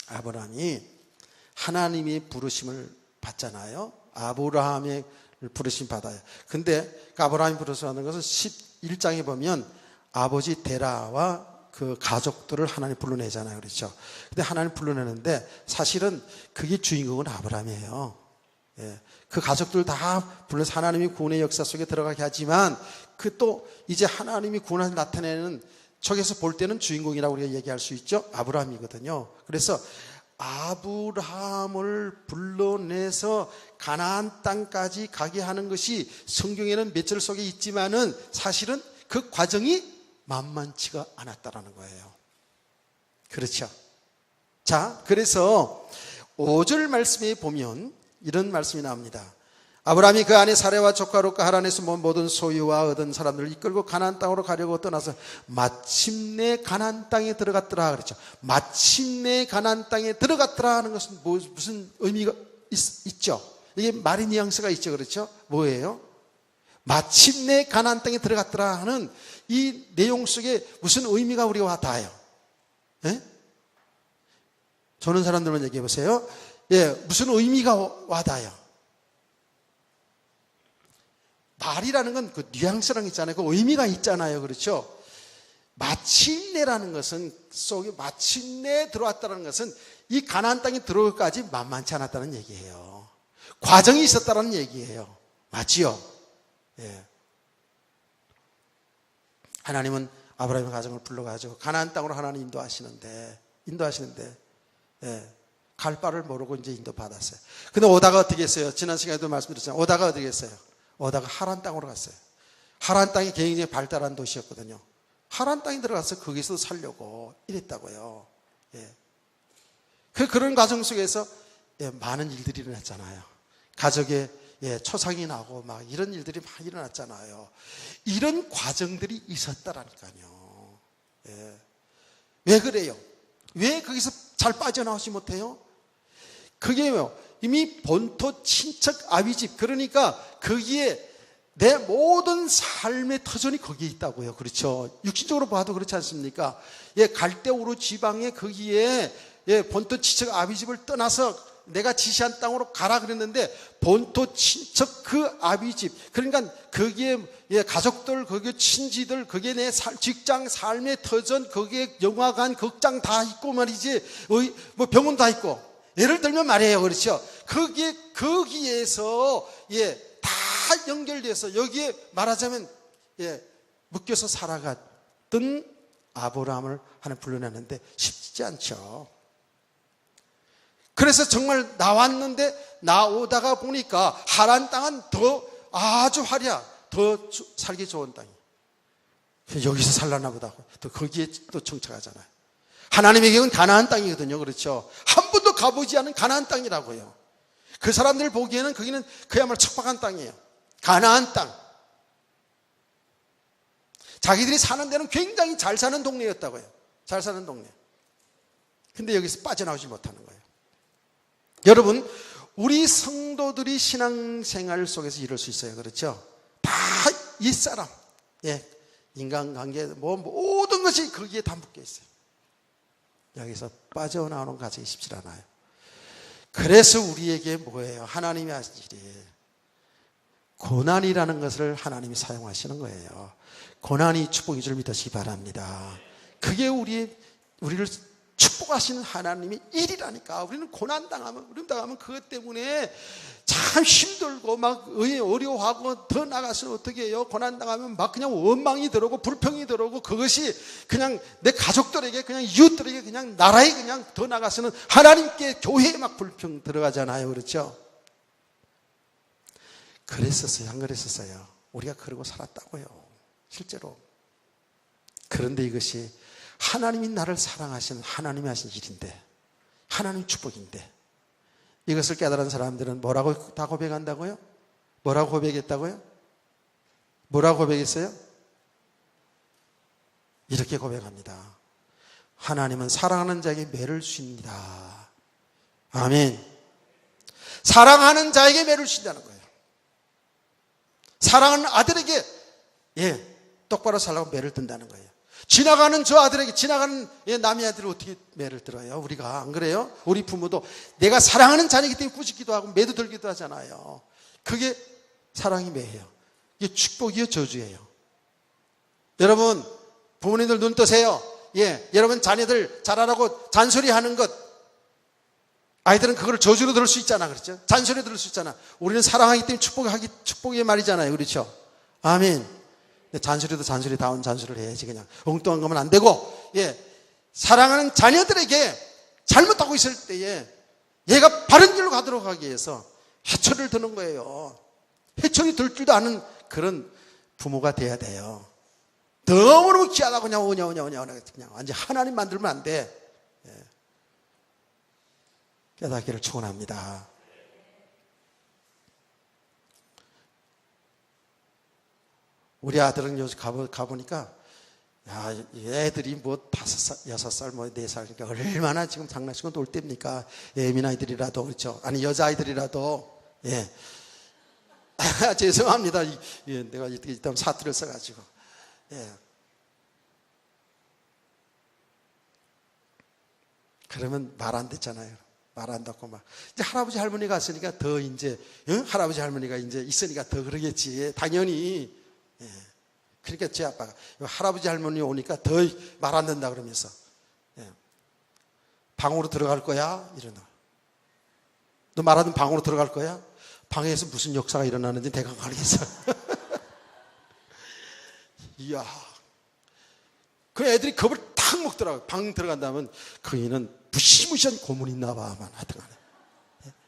아브라함이 하나님의 부르심을 받잖아요. 아브라함의 부르심 받아요. 근데 그 아브라함이 부르심하는 것은 11장에 보면 아버지 데라와 그 가족들을 하나님 불러내잖아요. 그렇죠? 근데 하나님 불러내는데 사실은 그게 주인공은 아브라함이에요. 그 가족들 다 불러서 하나님이 구원의 역사 속에 들어가게 하지만, 그 또 이제 하나님이 구원을 나타내는 저기서 볼 때는 주인공이라고 우리가 얘기할 수 있죠. 아브라함이거든요. 그래서 아브라함을 불러내서 가나안 땅까지 가게 하는 것이 성경에는 몇 절 속에 있지만은 사실은 그 과정이 만만치가 않았다라는 거예요. 그렇죠? 자, 그래서 5절 말씀에 보면 이런 말씀이 나옵니다. 아브라함이 그 아내 사레와 조카 롯과 하란에서 모든 소유와 얻은 사람들을 이끌고 가나안 땅으로 가려고 떠나서 마침내 가나안 땅에 들어갔더라 그랬죠. 마침내 가나안 땅에 들어갔더라 하는 것은 무슨 의미가 있죠? 이게 말의 뉘앙스가 있죠. 그렇죠? 뭐예요? 마침내 가나안 땅에 들어갔더라 하는 이 내용 속에 무슨 의미가 우리가 와 닿아요? 예? 저는 사람들만 얘기해 보세요. 예, 무슨 의미가 와 닿아요? 말이라는 건 그 뉘앙스랑 있잖아요. 그 의미가 있잖아요. 그렇죠? 마침내라는 것은 속에 마침내 들어왔다는 것은 이 가나안 땅에 들어오기까지 만만치 않았다는 얘기예요. 과정이 있었다는 얘기예요. 맞지요? 예. 하나님은 아브라함의 가정을 불러가지고 가나안 땅으로 하나님 인도하시는데 예. 갈 바를 모르고 이제 인도받았어요. 근데 오다가 어떻게 했어요? 지난 시간에도 말씀드렸잖아요. 오다가 어떻게 했어요? 오다가 하란 땅으로 갔어요. 하란 땅이 굉장히 발달한 도시였거든요. 하란 땅에 들어가서 거기서 살려고 이랬다고요. 예. 그런 과정 속에서 예, 많은 일들이 일어났잖아요. 가족에 예, 초상이 나고 막 이런 일들이 많이 일어났잖아요. 이런 과정들이 있었다라니까요. 예. 왜 그래요? 왜 거기서 잘 빠져나오지 못해요? 그게요, 이미 본토 친척 아비집, 그러니까 거기에 내 모든 삶의 터전이 거기에 있다고요. 그렇죠? 육신적으로 봐도 그렇지 않습니까? 예, 갈대우르 지방에 거기에 예, 본토 친척 아비집을 떠나서 내가 지시한 땅으로 가라 그랬는데 본토 친척 그 아비집, 그러니까 거기에 예, 가족들, 거기에 친지들, 거기에 내 직장, 삶의 터전, 거기에 영화관, 극장 다 있고 말이지, 뭐 병원 다 있고, 예를 들면 말이에요. 그렇죠? 거기에서 예, 다 연결돼서 여기에 말하자면 예, 묶여서 살아갔던 아브라함을 하나님 불러냈는데 쉽지 않죠. 그래서 정말 나오다가 보니까 하란 땅은 더 아주 더 살기 좋은 땅이에요. 여기서 살라나 보다. 또 거기에 또 정착하잖아요. 하나님에게는 가나안 땅이거든요. 그렇죠? 한 번도 가보지 않은 가나안 땅이라고요. 그 사람들 보기에는 거기는 그야말로 척박한 땅이에요. 가나안 땅. 자기들이 사는 데는 굉장히 잘 사는 동네였다고요. 잘 사는 동네. 근데 여기서 빠져나오지 못하는 거예요. 여러분, 우리 성도들이 신앙생활 속에서 이럴 수 있어요. 그렇죠? 다 옛사람, 예, 인간관계, 모든 것이 거기에 다 묶여 있어요. 여기서 빠져나오는 과정이 쉽지 않아요. 그래서 우리에게 뭐예요? 하나님이 하신 일이 고난이라는 것을 하나님이 사용하시는 거예요. 고난이 축복인 줄 믿으시기 바랍니다. 그게 우리를 축복하시는 하나님의 일이라니까. 우리는 고난당하면, 그것 때문에 참 힘들고 막 어려워하고 더 나가서 어떻게 해요? 고난당하면 막 그냥 원망이 들어오고 불평이 들어오고 그것이 그냥 내 가족들에게, 그냥 이웃들에게, 그냥 나라에 그냥 더 나가서는 하나님께, 교회에 막 불평 들어가잖아요. 그렇죠? 그랬었어요. 안 그랬었어요? 우리가 그러고 살았다고요. 실제로. 그런데 이것이 하나님이 나를 사랑하시는 하나님이 하신 일인데, 하나님 축복인데, 이것을 깨달은 사람들은 뭐라고 다 고백한다고요? 뭐라고 고백했다고요? 뭐라고 고백했어요? 이렇게 고백합니다. 하나님은 사랑하는 자에게 매를 주십니다. 아멘. 사랑하는 자에게 매를 주신다는 거예요. 사랑하는 아들에게 똑바로 살라고 매를 든다는 거예요. 지나가는 저 아들에게, 지나가는 남의 아들을 어떻게 매를 들어요? 우리가 안 그래요? 우리 부모도 내가 사랑하는 자녀이기 때문에 꾸짖기도 하고 매도 들기도 하잖아요. 그게 사랑이 매예요. 이게 축복이요, 저주예요. 여러분, 부모님들 눈 뜨세요. 여러분 자녀들 잘하라고 잔소리하는 것, 아이들은 그걸 저주로 들을 수 있잖아. 그렇죠? 잔소리 들을 수 있잖아. 우리는 사랑하기 때문에 축복의 말이잖아요. 그렇죠? 아멘. 잔소리도 잔소리다운 잔소리를 해야지. 그냥 엉뚱한 거면 안 되고, 사랑하는 자녀들에게 잘못하고 있을 때에 얘가 바른 길로 가도록 하기 위해서 해초를 드는 거예요. 해초를 들 줄도 아는 그런 부모가 돼야 돼요. 너무너무 귀하다고 그냥 오냐 그냥 완전 하나님 만들면 안 돼. 깨닫기를 축원합니다. 우리 아들은 요즘 가보니까, 야, 애들이 뭐 5살, 6살, 뭐 4살, 그러니까 얼마나 지금 장난치고 놀 때입니까? 예민아이들이라도, 그렇죠? 아니, 여자아이들이라도, 예. 죄송합니다. 예, 내가 일단 사투리를 써가지고. 예. 그러면 말 안 됐잖아요. 말 안 듣고 막. 이제 할아버지 할머니가 왔으니까 더 이제, 응? 할아버지 할머니가 이제 있으니까 더 그러겠지. 당연히. 예. 그러니까 제 아빠가 할아버지 할머니 오니까 더 말 안 된다 그러면서. 예. 방으로 들어갈 거야? 이러나. 너 말하던 방으로 들어갈 거야? 방에서 무슨 역사가 일어나는지 내가 알겠어. 이야. 그 애들이 겁을 탁 먹더라고요. 방 들어간다면 거기는 무시무시한 고문이 있나 봐. 하여튼 간에.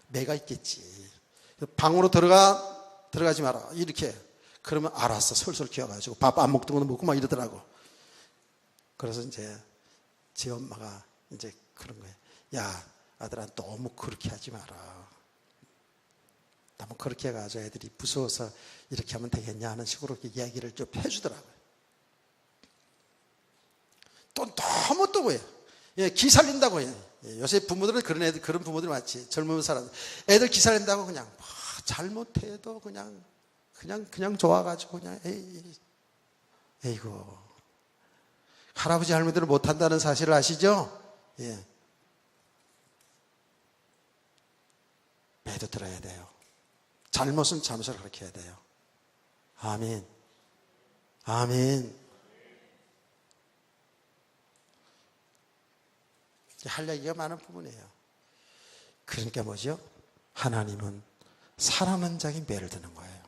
매가 있겠지. 방으로 들어가지 마라. 이렇게. 그러면 알았어. 솔솔 기어가지고 밥 안 먹던 것도 먹고 막 이러더라고. 그래서 이제 제 엄마가 이제 그런 거예요. 야, 아들아, 너무 그렇게 하지 마라. 너무 그렇게 해가지고 애들이 무서워서 이렇게 하면 되겠냐 하는 식으로 이야기를 좀 해주더라고요. 또 너무 또 뭐예요? 예, 기 살린다고 해요. 예, 요새 부모들은 그런 부모들이 많지. 젊은 사람. 애들 기 살린다고 그냥, 잘못해도 그냥 좋아가지고 그냥, 에이고. 할아버지 할머니들은 못한다는 사실을 아시죠? 예. 매도 들어야 돼요. 잘못은 잘못을 가르쳐야 돼요. 아멘. 아멘. 할 얘기가 많은 부분이에요. 그러니까 뭐죠? 하나님은 사람 한 장이 매를 드는 거예요.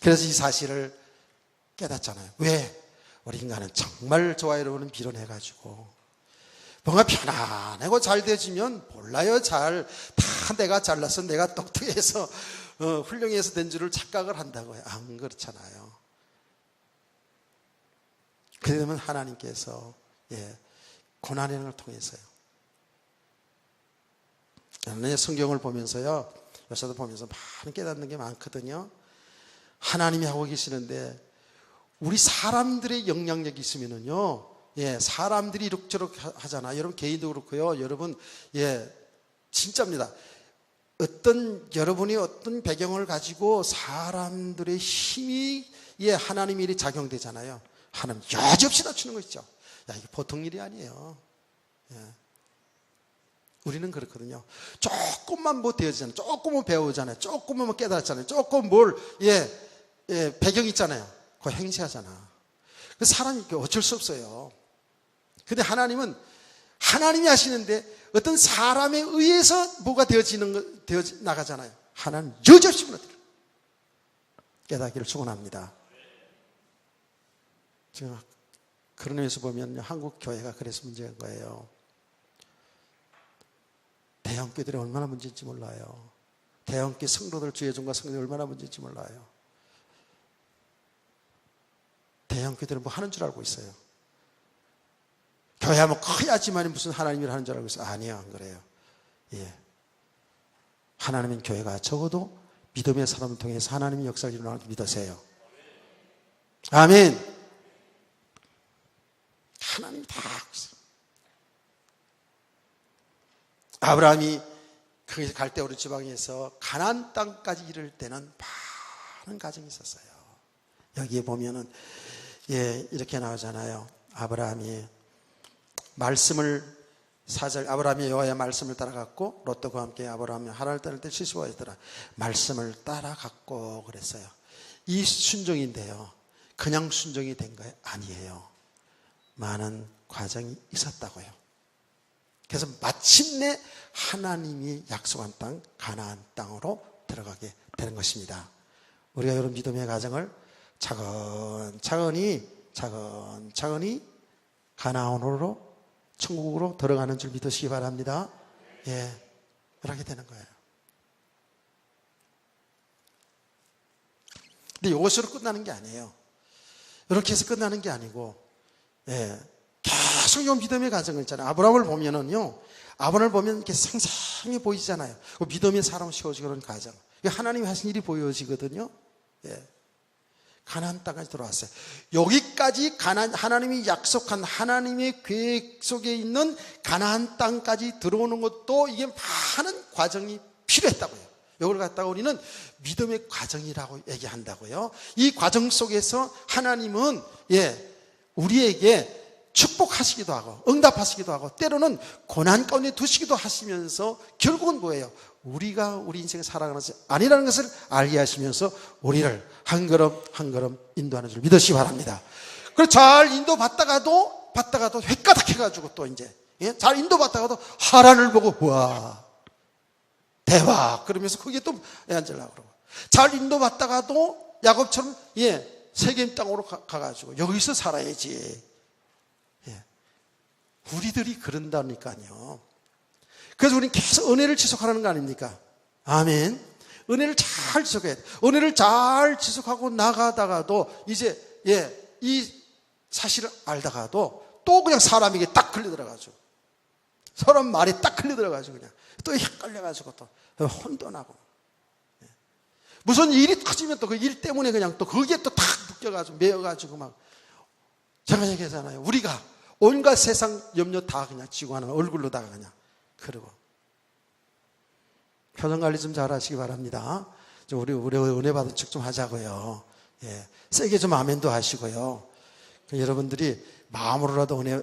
그래서 이 사실을 깨닫잖아요. 왜? 우리 인간은 정말 좋아요. 여러분은 밀어내가지고 뭔가 편안하고 잘 되지면 몰라요. 다 내가 잘나서 내가 똑똑해서 훌륭해서 된 줄을 착각을 한다고요. 안 그렇잖아요. 그러면 하나님께서 고난을 통해서요. 저는 성경을 보면서요. 요새도 보면서 많은 깨닫는 게 많거든요. 하나님이 하고 계시는데 우리 사람들의 영향력이 있으면은요. 사람들이 이렇저렇게 하잖아. 여러분 개인도 그렇고요. 여러분, 진짜입니다. 여러분이 어떤 배경을 가지고 사람들의 힘이, 하나님의 일이 작용되잖아요. 하나님 여지없이 낮추는 거 있죠. 야, 이게 보통 일이 아니에요. 우리는 그렇거든요. 조금만 뭐 되어지잖아요. 조금만 배우잖아요. 조금만 뭐 깨달았잖아요. 조금 배경 있잖아요. 그거 행세하잖아. 그 사람이 어쩔 수 없어요. 근데 하나님은 하나님이 하시는데 어떤 사람에 의해서 뭐가 되어 나가잖아요. 하나님 여지없이 무너뜨려. 깨닫기를 축원합니다. 지금 그런 의미에서 보면 한국 교회가 그래서 문제인 거예요. 대형교들이 얼마나 문제인지 몰라요. 대형교 성도들, 주의종과 성도들이 얼마나 문제인지 몰라요. 대형교들은 뭐 하는 줄 알고 있어요. 교회 하면 커야지만 무슨 하나님이 하는 줄 알고 있어요. 아니요, 안 그래요. 하나님은 교회가 적어도 믿음의 사람을 통해서 하나님의 역사를 일어나는 걸 믿으세요. 아멘. 하나님이 다 하고 있어요. 아브라함이 거기서 갈대우르 지방에서 가나안 땅까지 이를 때는 많은 과정이 있었어요. 여기에 보면은 이렇게 나오잖아요. 아브라함이 아브라함이 여호와의 말씀을 따라갔고 롯도 그와 함께 아브라함이 하란을 떠날 때 75세더라. 말씀을 따라갔고 그랬어요. 이 순종인데요. 그냥 순종이 된 거예요? 아니에요. 많은 과정이 있었다고요. 그래서 마침내 하나님이 약속한 땅 가나안 땅으로 들어가게 되는 것입니다. 우리가 이런 믿음의 과정을 차근차근히 가나안으로 천국으로 들어가는 줄 믿으시기 바랍니다. 그렇게 되는 거예요. 근데 이것으로 끝나는 게 아니에요. 이렇게 해서 끝나는 게 아니고 계속 이 믿음의 과정을 있잖아요. 아브라함을 보면은요, 아브라함을 보면 이렇게 상상해 보이잖아요. 그 믿음의 사람을 세워주고 그런 과정. 하나님이 하신 일이 보여지거든요. 가나안 땅까지 들어왔어요. 여기까지 하나님이 약속한 하나님의 계획 속에 있는 가나안 땅까지 들어오는 것도 이게 많은 과정이 필요했다고요. 이걸 갖다가 우리는 믿음의 과정이라고 얘기한다고요. 이 과정 속에서 하나님은 우리에게 축복하시기도 하고 응답하시기도 하고 때로는 고난 가운데 두시기도 하시면서 결국은 뭐예요? 우리가 우리 인생을 살아가는 것이 아니라는 것을 알게 하시면서 우리를 한 걸음 한 걸음 인도하는 줄 믿으시기 바랍니다. 그리고 잘 인도받다가도 획가닥 해가지고 또 이제 잘 인도받다가도 하란을 보고 와 대박 그러면서 거기에 또 앉으려고 그러고 잘 인도받다가도 야곱처럼 세겜 땅으로 가가지고 여기서 살아야지. 우리들이 그런다니까요. 그래서 우리는 계속 은혜를 지속하라는 거 아닙니까? 아멘. 은혜를 잘 지속해야 돼. 은혜를 잘 지속하고 나가다가도 이제 이 사실을 알다가도 또 그냥 사람에게 딱 걸려들어가지고 사람 말이 딱 걸려들어가지고 그냥 또 헷갈려가지고 또 혼돈하고 무슨 일이 터지면 또 그 일 때문에 그냥 또 거기에 또 탁 묶여가지고 매여가지고 막 제가 얘기하잖아요. 우리가 온갖 세상 염려 다 그냥 지고 하는 얼굴로다가 그냥 그러고 표정 관리 좀 잘 하시기 바랍니다. 우리 은혜 받은 척 좀 하자고요. 세게 좀 아멘도 하시고요. 여러분들이 마음으로라도 은혜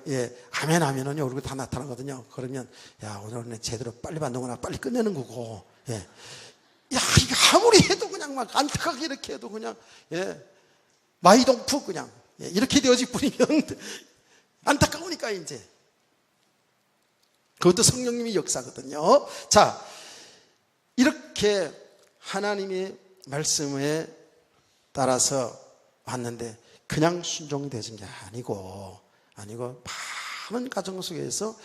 아멘 하면은요 얼굴 다 나타나거든요. 그러면 야 오늘 은혜 제대로 빨리 받는구나 빨리 끝내는 거고 야 이게 아무리 해도 그냥 막 안타깝게 이렇게 해도 그냥 마이동풍 그냥 이렇게 되어질 뿐이면 안타까우니까 이제 그것도 성령님이 역사거든요. 자 이렇게 하나님의 말씀에 따라서 왔는데 그냥 순종되는 게 아니고 많은 가정 속에서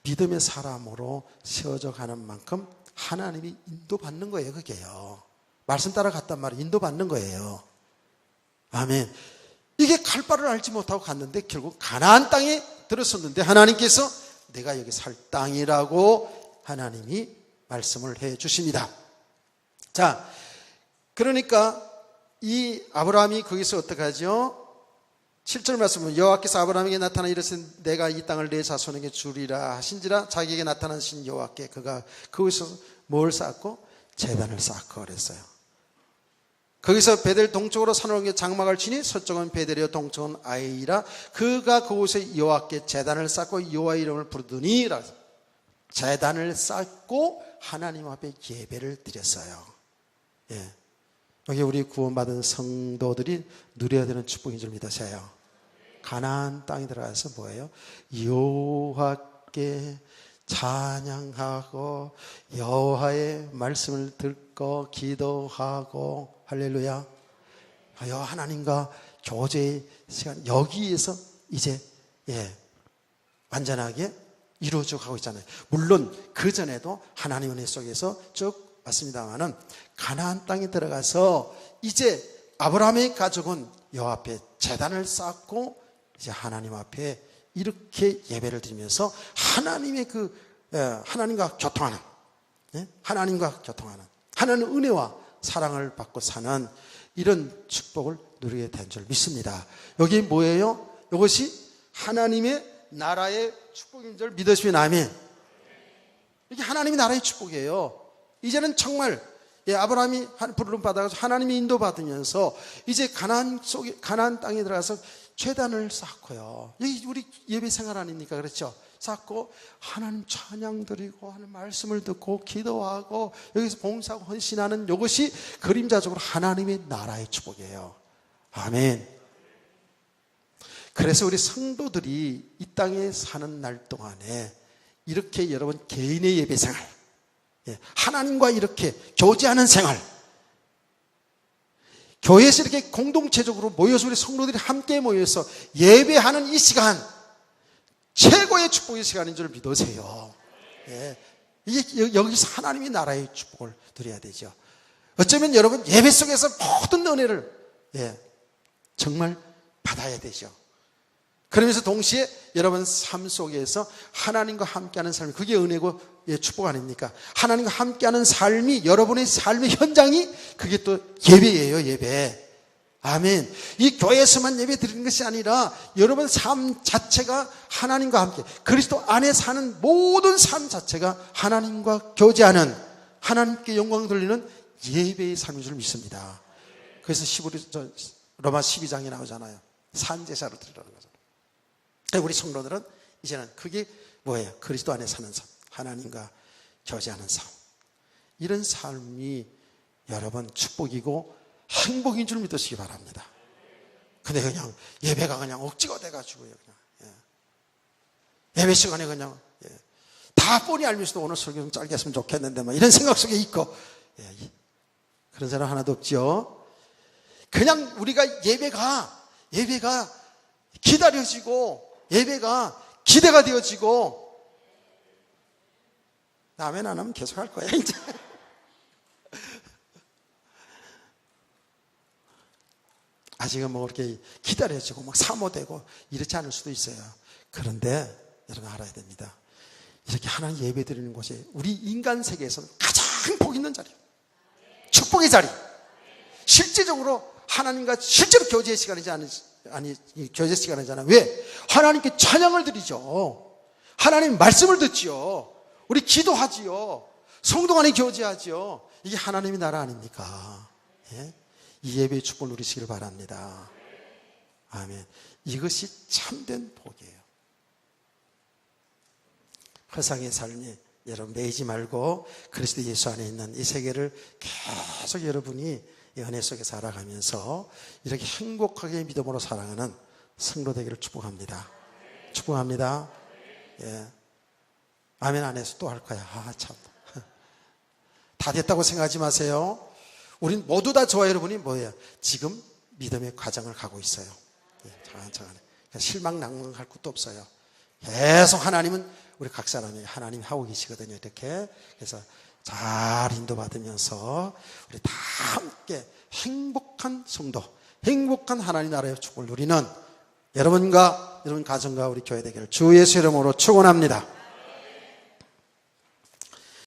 믿음의 사람으로 세워져 가는 만큼 하나님이 인도받는 거예요. 그게요. 말씀 따라 갔단 말이에요. 인도받는 거예요. 아멘. 이게 갈 바를 알지 못하고 갔는데 결국 가나안 땅에 들어섰는데 하나님께서 내가 여기 살 땅이라고 하나님이 말씀을 해 주십니다. 자, 그러니까 이 아브라함이 거기서 어떻게 하죠? 7절 말씀은 여호와께서 아브라함에게 나타나 이르시되 내가 이 땅을 내 자손에게 주리라 하신지라 자기에게 나타나신 여호와께 그가 거기서 뭘 쌓고 제단을 쌓고 그랬어요. 거기서 베델 동쪽으로 산을 옮겨 장막을 치니 서쪽은 베델이요 동쪽은 아이라 그가 그곳에 여호와께 제단을 쌓고 여호와의 이름을 부르더니 제단을 쌓고 하나님 앞에 예배를 드렸어요. 여기 우리 구원받은 성도들이 누려야 되는 축복인 줄 믿으세요. 가나안 땅에 들어가서 뭐예요? 여호와께 찬양하고 여호와의 말씀을 듣고 기도하고 할렐루야. 하나님과 교제의 시간 여기에서 이제 완전하게 이루어져 가고 있잖아요. 물론 그 전에도 하나님 은혜 속에서 쭉 왔습니다만은 가나안 땅에 들어가서 이제 아브라함의 가족은 여호와 앞에 제단을 쌓고 이제 하나님 앞에 이렇게 예배를 드리면서 하나님의 하나님과 교통하는 하나님의 은혜와 사랑을 받고 사는 이런 축복을 누리게 된 줄 믿습니다. 여기 뭐예요? 이것이 하나님의 나라의 축복인 줄 믿으시면 아멘. 이게 하나님의 나라의 축복이에요. 이제는 정말 아브라함이 부르름 받아서 하나님이 인도받으면서 이제 가나안 땅에 들어가서 제단을 쌓고요. 여기 우리 예배 생활 아닙니까? 그렇죠? 쌓고 하나님 찬양 드리고 하는 말씀을 듣고 기도하고 여기서 봉사하고 헌신하는 이것이 그림자적으로 하나님의 나라의 축복이에요. 아멘. 그래서 우리 성도들이 이 땅에 사는 날 동안에 이렇게 여러분 개인의 예배 생활, 하나님과 이렇게 교제하는 생활, 교회에서 이렇게 공동체적으로 모여서 우리 성도들이 함께 모여서 예배하는 이 시간 최고의 축복의 시간인 줄 믿으세요. 이게 여기서 하나님의 나라의 축복을 드려야 되죠. 어쩌면 여러분 예배 속에서 모든 은혜를 정말 받아야 되죠. 그러면서 동시에 여러분 삶 속에서 하나님과 함께하는 삶이 그게 은혜고 축복 아닙니까? 하나님과 함께하는 삶이 여러분의 삶의 현장이 그게 또 예배예요. 예배. 아멘. 이 교회에서만 예배 드리는 것이 아니라 여러분 삶 자체가 하나님과 함께 그리스도 안에 사는 모든 삶 자체가 하나님과 교제하는 하나님께 영광 돌리는 예배의 삶인 줄 믿습니다. 그래서 로마 12장에 나오잖아요. 산제사를 드리라는 거잖아요. 우리 성도들은 이제는 그게 뭐예요? 그리스도 안에 사는 삶, 하나님과 교제하는 삶. 이런 삶이 여러분 축복이고 행복인 줄 믿으시기 바랍니다. 근데 그냥 예배가 그냥 억지가 돼가지고요. 그냥 예배 시간에 그냥 다 뻔히 알면서도 오늘 설교 좀 짧게 했으면 좋겠는데 뭐 이런 생각 속에 있고 그런 사람 하나도 없죠. 그냥 우리가 예배가 기다려지고 예배가 기대가 되어지고 아멘 안 하면 계속 할 거야 이제. 아직은 뭐 그렇게 기다려지고 막 사모되고 이렇지 않을 수도 있어요. 그런데 여러분 알아야 됩니다. 이렇게 하나님 예배 드리는 곳이 우리 인간 세계에서는 가장 복 있는 자리예요. 축복의 자리. 실제적으로 하나님과 실제로 교제의 시간이잖아요. 교제 시간이잖아요. 왜? 하나님께 찬양을 드리죠. 하나님 말씀을 듣지요. 우리 기도하지요. 성도 간에 교제하지요. 이게 하나님의 나라 아닙니까? 예? 이 예배의 축복을 누리시길 바랍니다. 아멘. 이것이 참된 복이에요. 허상의 삶이 여러분 매이지 말고 그리스도 예수 안에 있는 이 세계를 계속 여러분이 이 은혜 속에 살아가면서 이렇게 행복하게 믿음으로 살아가는 성도 되기를 축복합니다. 축복합니다. 예. 아멘 안 해서 또 할 거야. 아, 참. 다 됐다고 생각하지 마세요. 우린 모두 다 저와 여러분이 뭐예요? 지금 믿음의 과정을 가고 있어요. 예, 차근차근. 실망 낭망할 것도 없어요. 계속 하나님은 우리 각 사람이 하나님 하고 계시거든요. 이렇게. 그래서 잘 인도받으면서 우리 다 함께 행복한 성도, 행복한 하나님 나라의 축복을 누리는 여러분과 여러분 가정과 우리 교회 되기를 주 예수 이름으로 축원합니다.